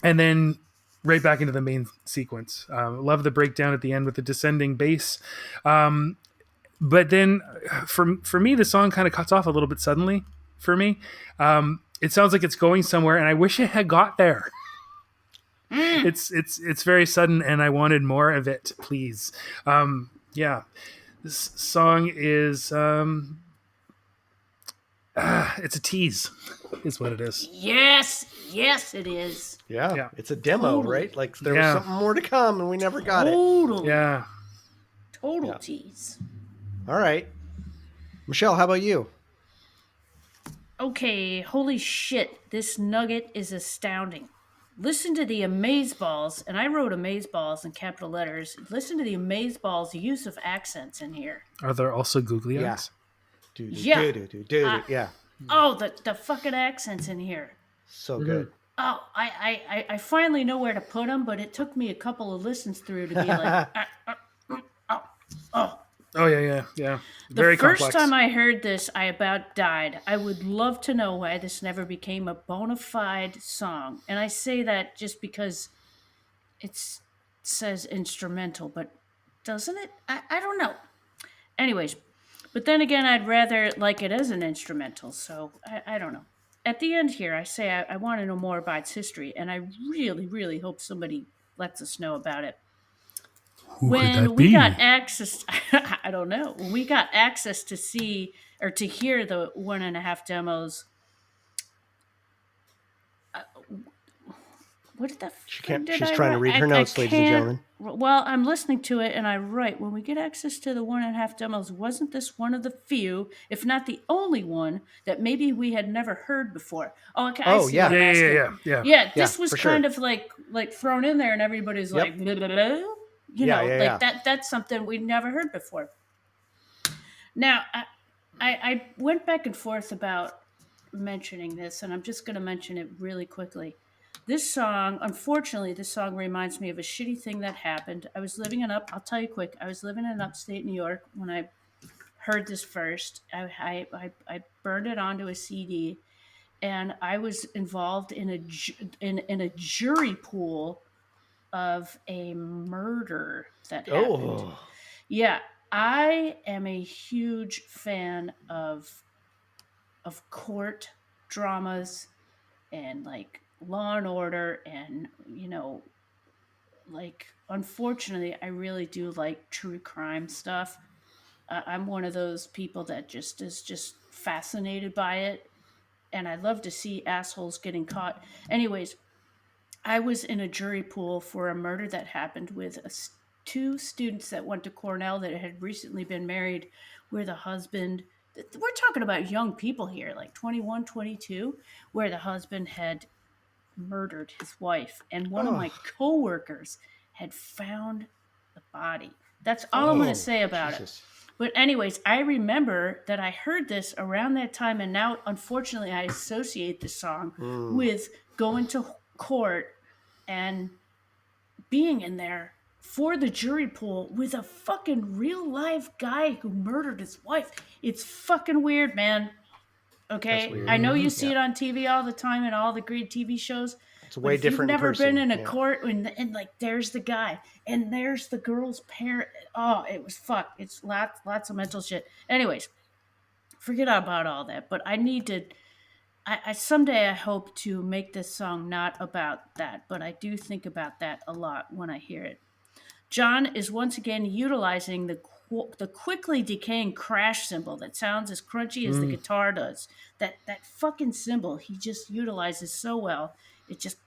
then right back into the main sequence. Love the breakdown at the end with the descending bass. But then for me, the song kind of cuts off a little bit suddenly for me. It sounds like it's going somewhere and I wish it had got there. It's very sudden and I wanted more of it, please. Yeah, this song is, it's a tease is what it is. Yes, it is. Yeah, it's a demo, Totally. right? Like there was something more to come and we never got it. Total. Yeah. Total tease. All right. Michelle, how about you? Okay, holy shit, this nugget is astounding. Listen to the amazeballs, and I wrote amazeballs in capital letters. Listen to the amazeballs' use of accents in here. Are there also googly eyes? Yeah. Yeah. Oh, the fucking accents in here. So good. Oh, I finally know where to put them, but it took me a couple of listens through to be like, Oh, yeah. The Very first complex. time I heard this, I about died. I would love to know why this never became a bona fide song. And I say that just because it says instrumental, but doesn't it? I don't know. Anyways, but then again, I'd rather like it as an instrumental, so I don't know. At the end here, I say I want to know more about its history, and I really, really hope somebody lets us know about it. When we got access, I don't know. When we got access to see or to hear the 1.5 demos, what did that? She's trying to read her notes, ladies and gentlemen. Well, I'm listening to it, and I write when we get access to the 1.5 demos. Wasn't this one of the few, if not the only one, that maybe we had never heard before? Oh, okay. I see yeah. what I'm asking. Yeah. This was for sure. kind of like thrown in there, and everybody's like, blah, blah, blah. You know, like that's something we'd never heard before. Now, I went back and forth about mentioning this, and I'm just going to mention it really quickly. This song, unfortunately, this song reminds me of a shitty thing that happened. I'll tell you quick. I was living in upstate New York when I heard this first. I burned it onto a CD, and I was involved in in a jury pool of a murder that happened. Oh, Yeah, I am a huge fan of court dramas and like Law and Order, and like, unfortunately, I really do like true crime stuff. I'm one of those people that just is just fascinated by it, and I love to see assholes getting caught. Anyways, I was in a jury pool for a murder that happened with two students that went to Cornell that had recently been married, where the husband, we're talking about young people here, like 21, 22, where the husband had murdered his wife, and one of my coworkers had found the body. That's all I'm going to say about it. But anyways, I remember that I heard this around that time, and now unfortunately I associate the song with going to court and being in there for the jury pool with a fucking real live guy who murdered his wife. It's fucking weird, man. Okay, weird. I know you see it on TV all the time and all the great TV shows. It's way different. You've never been in a Yeah. court and like there's the guy and there's the girl's parent. Oh, it was fuck. It's lots of mental shit. Anyways, forget about all that. But I need to. I someday I hope to make this song not about that, but I do think about that a lot when I hear it. John is once again utilizing the quickly decaying crash cymbal that sounds as crunchy as the guitar does. That fucking cymbal he just utilizes so well. It just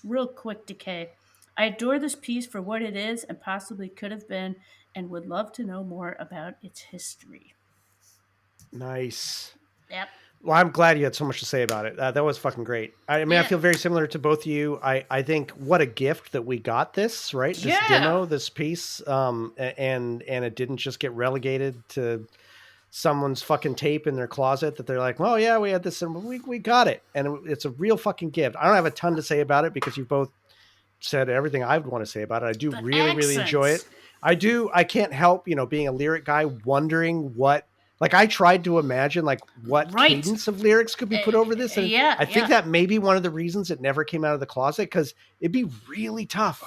real quick decay. I adore this piece for what it is and possibly could have been, and would love to know more about its history. Nice. Yep. Well, I'm glad you had so much to say about it. That was fucking great. I mean, I feel very similar to both of you. I think what a gift that we got this, right? This demo, this piece, and it didn't just get relegated to someone's fucking tape in their closet that they're like, well, yeah, we had this and we got it. And it's a real fucking gift. I don't have a ton to say about it because you both said everything I would want to say about it. I do really enjoy it. I can't help, being a lyric guy, wondering what, like, I tried to imagine like what cadence of lyrics could be put over this. And I think that may be one of the reasons it never came out of the closet, because it'd be really tough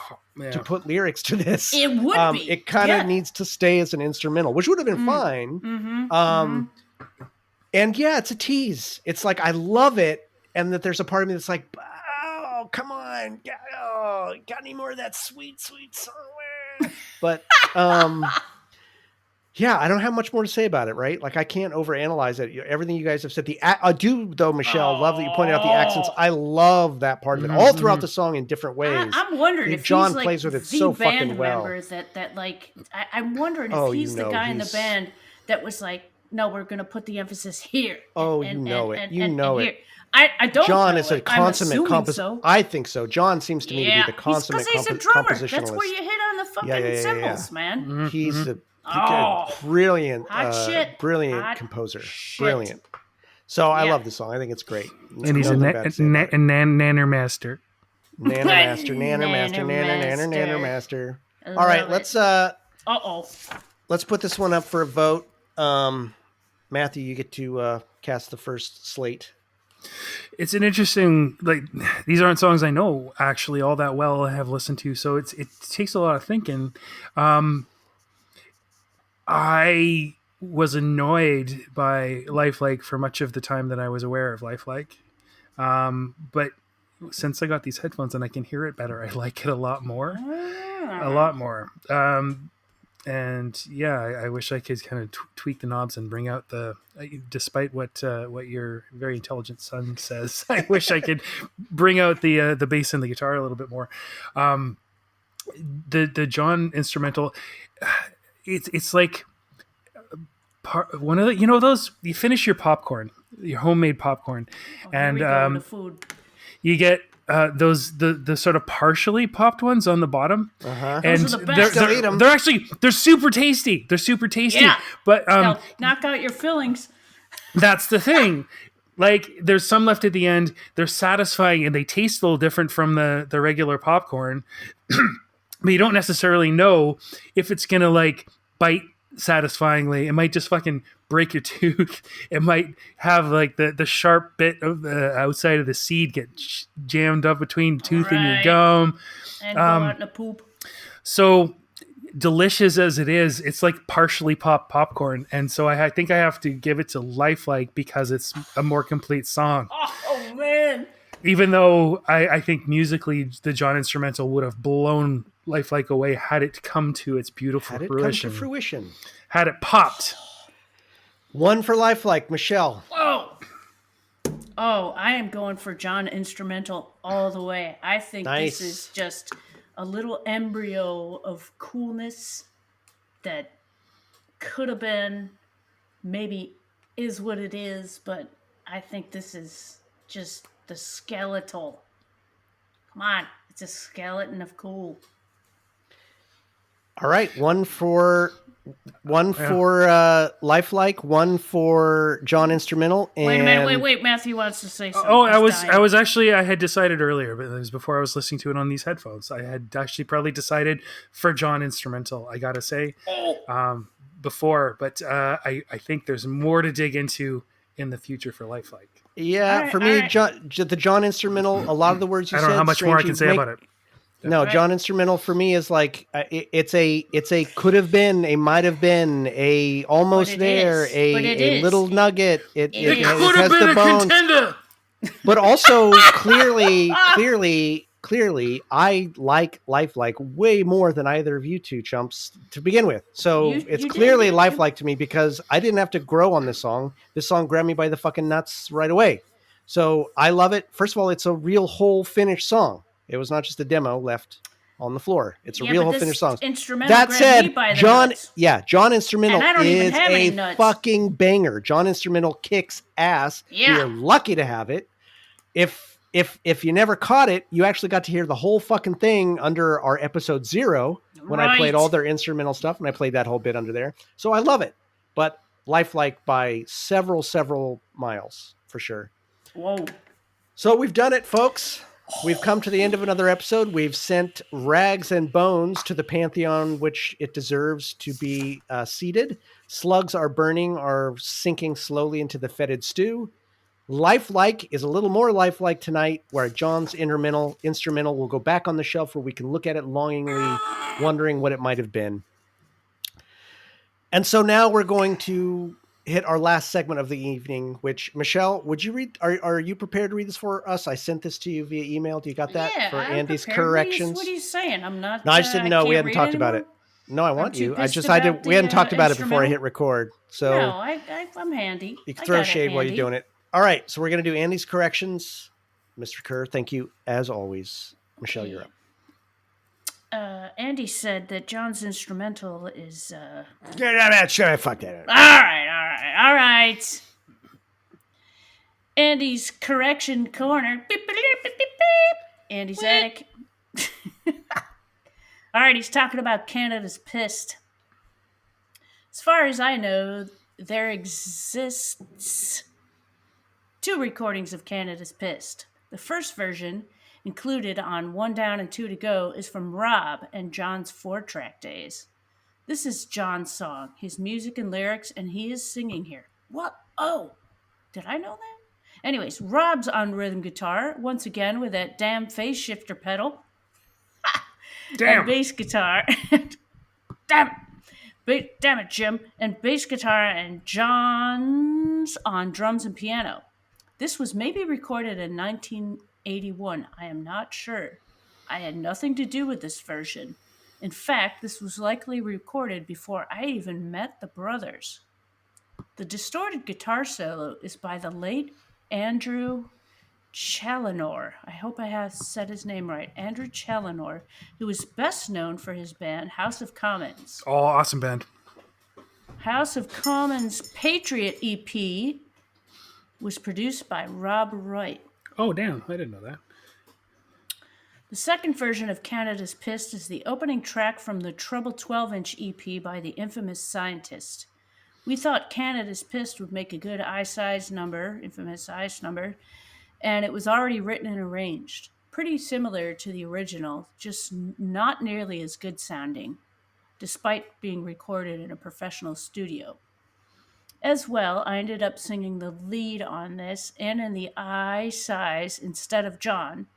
to put lyrics to this. It would be. It kind of needs to stay as an instrumental, which would have been fine. And yeah, it's a tease. It's like, I love it. And that there's a part of me that's like, oh, come on. Got any more of that sweet somewhere? But, yeah, I don't have much more to say about it, right? Like, I can't overanalyze it. Everything you guys have said. I do, though, Michelle, love that you pointed out the accents. I love that part of it, all throughout the song in different ways. I'm wondering if John he's like plays with it the so band fucking well. member that like, I'm wondering if he's the guy in the band that was like, no, we're going to put the emphasis here. Oh, you know it. You know it. I don't John know is a it. consummate compositioner. I think so. John seems to me to be the consummate because he's a drummer. compositionalist. That's where you hit on the fucking cymbals, man. He's a brilliant, brilliant composer. Shit. Brilliant. So I love the song. I think it's great. And he's a nanner master. Nanner master. All right, let's put this one up for a vote. Matthew, you get to cast the first slate. It's an interesting, like, these aren't songs I know actually all that well, I have listened to, so it takes a lot of thinking. I was annoyed by Lifelike for much of the time that I was aware of Lifelike. But since I got these headphones and I can hear it better, I like it a lot more. And yeah, I wish I could kind of tweak the knobs and bring out despite what your very intelligent son says, I wish I could bring out the bass and the guitar a little bit more. The John instrumental, it's like one of the, those, you finish your popcorn, your homemade popcorn, and you get the sort of partially popped ones on the bottom, and those are the best. they're super tasty. Yeah. But they'll knock out your fillings. That's the thing. Like there's some left at the end. They're satisfying and they taste a little different from the regular popcorn. But you don't necessarily know if it's gonna like bite satisfyingly. It might just fucking break your tooth. It might have like the sharp bit of the outside of the seed get jammed up between tooth and your Right. gum. And go out in a poop. So delicious as it is, it's like partially popped popcorn. And so I think I have to give it to Lifelike because it's a more complete song. Oh man. Even though I think musically the John instrumental would have blown Lifelike away had it come to its beautiful Had it fruition. come to fruition. Had it popped. One for Lifelike, Michelle. Oh, I am going for John instrumental all the way. I think Nice. this is just a little embryo of coolness that could have been, maybe is what it is, but I think this is just the skeletal. Come on, it's a skeleton of cool. All right, one for Lifelike, one for John instrumental, and Wait a minute, wait. Matthew wants to say something. Oh, He's dying. I had decided earlier, but it was before I was listening to it on these headphones. I had actually probably decided for John instrumental, I gotta say, before, but I think there's more to dig into in the future for Lifelike. Yeah, All right, for me, all right. the John instrumental. A lot of the words you I said. don't know how much more I can say about it. No, Right. John instrumental for me is like it's a could have been, a might have been, a almost But it there, is. a But it is. little nugget. It is. has the bones, contender. but also clearly, I like Lifelike way more than either of you two chumps to begin with. So it's You clearly did. Lifelike to me because I didn't have to grow on this song. This song grabbed me by the fucking nuts right away. So I love it. First of all, it's a real whole finished song. It was not just a demo left on the floor. It's a Yeah, real but whole this finished song. instrumental That grabbed me said, by the John, nuts. John Instrumental And I don't even is have any a nuts. fucking banger. John Instrumental kicks ass. Yeah. You're lucky to have it. If you never caught it, you actually got to hear the whole fucking thing under our episode 0 when I played Right. all their instrumental stuff, and I played that whole bit under there. So I love it. But Lifelike by several miles for sure. Whoa. So we've done it, folks. We've come to the end of another episode. We've sent Rags and Bones to the pantheon which it deserves to be seated. Slugs are burning, are sinking slowly into the fetid stew. Lifelike is a little more lifelike tonight, where John's instrumental will go back on the shelf where we can look at it longingly, wondering what it might have been. And so now we're going to hit our last segment of the evening, which, Michelle, would you read? Are you prepared to read this for us? I sent this to you via email. Do you got that Yeah, for I'm Andy's prepared. corrections? What are you saying? I'm not. No, I just didn't know. We can't hadn't read talked about it. anymore? No, I want too you. I pissed just about we hadn't the, talked about it before I instrumental? hit record. So No, I'm handy. you can I throw got it shade while you're handy. doing it. All right, so we're going to do Andy's corrections. Mr. Kerr, thank you as always. Michelle, you're up. Andy said that John's instrumental is. Fuck that. All right. Andy's correction corner. Beep, beep, beep, beep, beep. Andy's attic. All right, he's talking about Canada's Pissed. As far as I know, there exists 2 recordings of Canada's Pissed. The first version, included on One Down and Two to Go, is from Rob and John's 4-track days. This is John's song, his music and lyrics, and he is singing here. What? Oh, did I know that? Anyways, Rob's on rhythm guitar, once again with that damn phase shifter pedal. Damn. And bass guitar. Damn it, Jim. And bass guitar, and John's on drums and piano. This was maybe recorded in 1981. I am not sure. I had nothing to do with this version. In fact, this was likely recorded before I even met the brothers. The distorted guitar solo is by the late Andrew Challinor. I hope I have said his name right. Andrew Challinor, who is best known for his band House of Commons. Oh, awesome band. House of Commons Patriot EP was produced by Rob Wright. Oh, damn. I didn't know that. The second version of Canada's Pissed is the opening track from the Trouble 12-inch EP by the infamous Scientist. We thought Canada's Pissed would make a good I-size number, infamous ice number, and it was already written and arranged. Pretty similar to the original, just not nearly as good sounding, despite being recorded in a professional studio. As well, I ended up singing the lead on this and in the I size instead of John,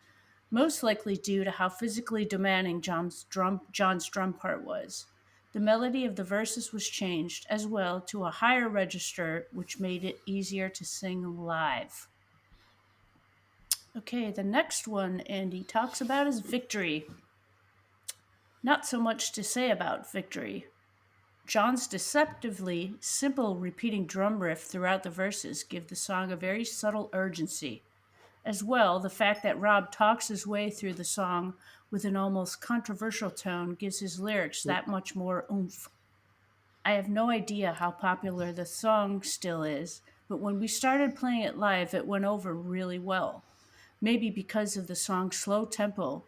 most likely due to how physically demanding John's drum part was. The melody of the verses was changed as well to a higher register, which made it easier to sing live. Okay, the next one Andy talks about is Victory. Not so much to say about Victory. John's deceptively simple repeating drum riff throughout the verses give the song a very subtle urgency. As well, the fact that Rob talks his way through the song with an almost controversial tone gives his lyrics that much more oomph. I have no idea how popular the song still is, but when we started playing it live, it went over really well. Maybe because of the song's slow tempo,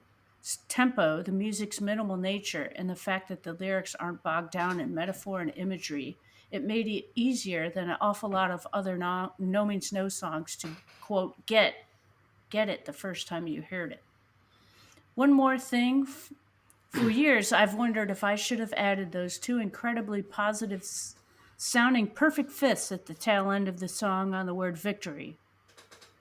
the music's minimal nature, and the fact that the lyrics aren't bogged down in metaphor and imagery, it made it easier than an awful lot of other No Means No songs to, quote, get it the first time you heard it. One more thing. For years, I've wondered if I should have added those two incredibly positive sounding perfect fifths at the tail end of the song on the word victory.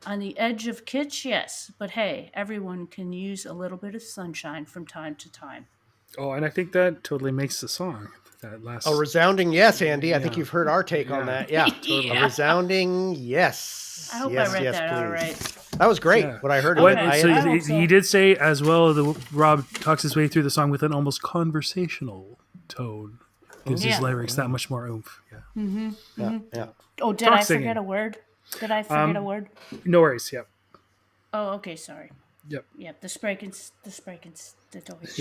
On the edge of kitsch, yes, but hey, everyone can use a little bit of sunshine from time to time. Oh, and I think that totally makes the song. That last. A resounding yes, Andy. I think you've heard our take on that. Yeah, totally. A resounding yes. I hope yes, I read yes, that please. all right. That was great. Yeah. What I heard. What, of it. so I hope so. he did say as well. Rob talks his way through the song with an almost conversational tone. Gives his lyrics that much more oomph. Yeah. Yeah. Oh, did Talk I singing. forget a word? Did I forget a word? No worries. Yep. Oh, okay, sorry. Yep. Yep, the Deutsch.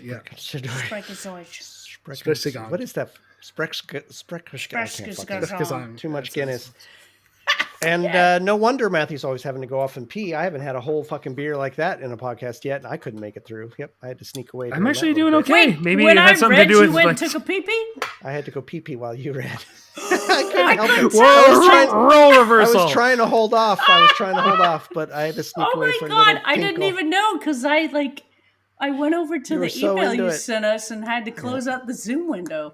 Yeah. Deutsch. Sprechgesang. What is that? Sprechgesang. Too much Guinness. And no wonder Matthew's always having to go off and pee. I haven't had a whole fucking beer like that in a podcast yet, and I couldn't make it through. Yep, I had to sneak away. I'm actually during that doing little bit. okay. Maybe when it had I something read, to do with you went like. and took a pee-pee? I had to go pee while you read. I couldn't help it. Whoa, role I reversal. was trying to hold off. but I had to sneak Oh away my for a god, little I didn't tinkle. even know because I went over to You were the so email into you it. sent us and had to close out the Zoom window.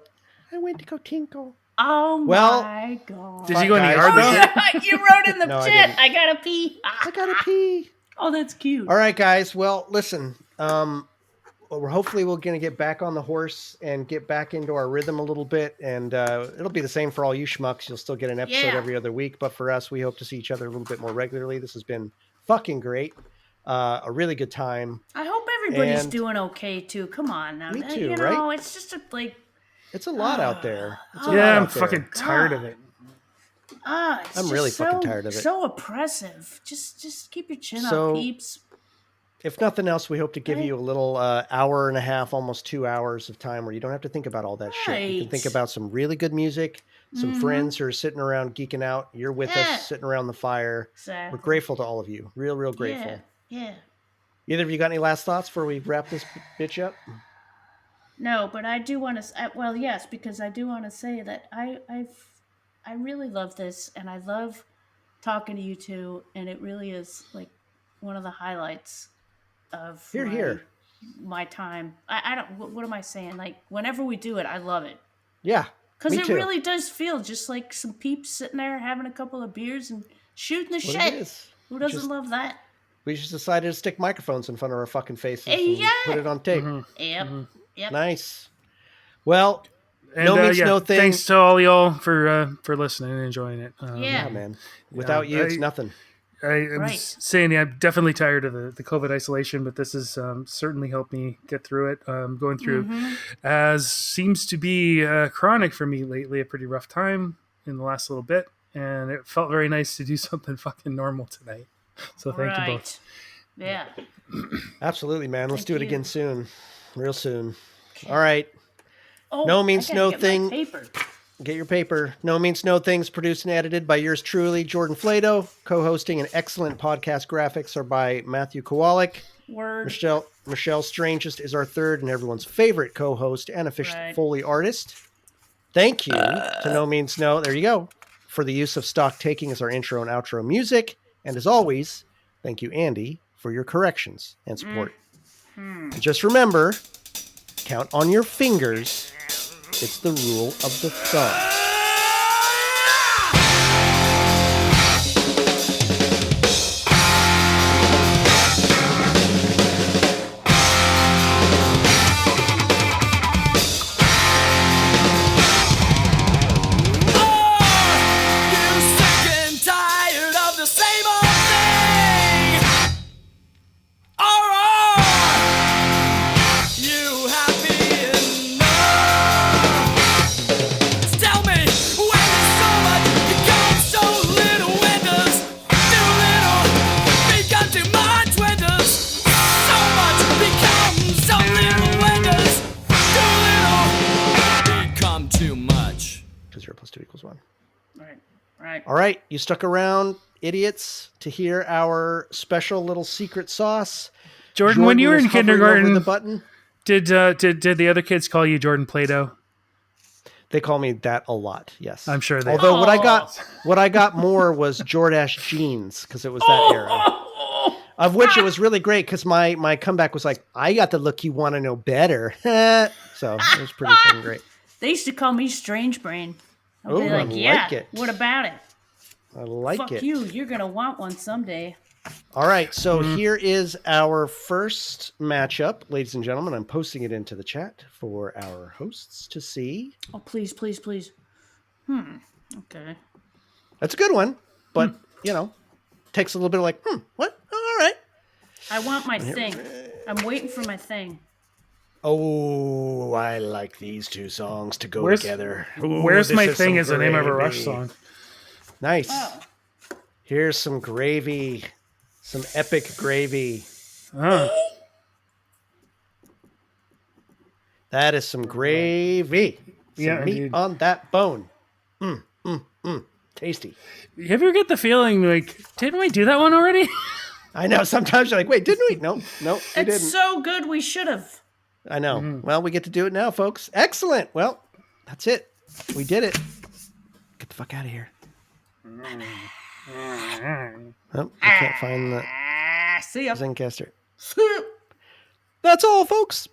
I went to go tinkle. Oh Well, my god. Did you go in the Guys, yard we though? did- You wrote in the No, I chat, didn't. I gotta pee. I gotta pee. Oh, that's cute. All right, guys. Well, listen. We're hopefully we're going to get back on the horse and get back into our rhythm a little bit, and it'll be the same for all you schmucks. You'll still get an episode Yeah. every other week, but for us, we hope to see each other a little bit more regularly. This has been fucking great. A really good time. I hope everybody's And- doing okay too. Come on now. Me too, You know, right? it's just It's a lot out there. It's a lot Yeah, I'm out there. fucking tired of it. it's I'm just really fucking tired of it. So oppressive. Just keep your chin So- up, peeps. If nothing else, we hope to give you a little hour and a half, almost 2 hours of time where you don't have to think about all that shit. You can Right. think about some really good music, some friends who are sitting around geeking out. You're with Yeah. us, sitting around the fire. Exactly. We're grateful to all of you. Real grateful. Yeah. Either of you got any last thoughts before we wrap this bitch up? No, but I do want to. Well, yes, because I do want to say that I really love this, and I love talking to you two, and it really is like one of the highlights of my time. I don't. What am I saying? Like whenever we do it, I love it Yeah. because me it too. really does feel just like some peeps sitting there having a couple of beers and shooting the What it shit. is. Who doesn't Just- love that? We just decided to stick microphones in front of our fucking faces and Yeah. put it on tape. Yep. Yep. Nice. Well, And, no means no thing. Thanks to all y'all for listening and enjoying it. Yeah. Yeah, man. Without you, it's nothing. I was Right. saying, I'm definitely tired of the COVID isolation, but this has certainly helped me get through it. Going through, as seems to be chronic for me lately, a pretty rough time in the last little bit, and it felt very nice to do something fucking normal tonight. So thank you both. Yeah. Absolutely, man. Let's Thank do it you. again soon. Real soon. All right. Oh, No I means gotta no get my thing. paper. Get your paper. No Means No Things, produced and edited by yours truly, Jordan Flato. Co-hosting and excellent podcast graphics are by Matthew Kowalik. Word. Michelle Strangest is our third and everyone's favorite co-host and official Right. Foley artist. Thank you to No Means No. There you go. For the use of Stock Taking as our intro and outro music. And as always, thank you, Andy, for your corrections and support. And just remember, count on your fingers. It's the rule of the thumb. All right, you stuck around, idiots, to hear our special little secret sauce. Jordan, when you were in kindergarten, the button. Did the other kids call you Jordan Play-Doh? They call me that a lot. Yes, I'm sure they. Although what I got more was Jordache jeans, because it was that era. Of which it was really great, because my comeback was like, I got the look you want to know better. So it was pretty fucking great. They used to call me Strange Brain. I'll be like, yeah, it. What about it? I like Fuck it. Fuck you. You're going to want one someday. All right. So here is our first matchup. Ladies and gentlemen, I'm posting it into the chat for our hosts to see. Oh, please, please, please. Okay. That's a good one. But, takes a little bit of like, what? All right. I want my thing. I'm waiting for my thing. Oh, I like these two songs to go together. Ooh, Where's My Thing is the name of a Rush song. Nice. Oh. Here's some gravy. Some epic gravy. That is some gravy. Some meat on that bone. Tasty. You ever get the feeling like, didn't we do that one already? I know. Sometimes you're like, wait, didn't we? No, we didn't. It's so good we should have. I know. Well, we get to do it now, folks. Excellent. Well, that's it. We did it. Get the fuck out of here. Oh, I can't find the See ya. Zencaster. That's all, folks.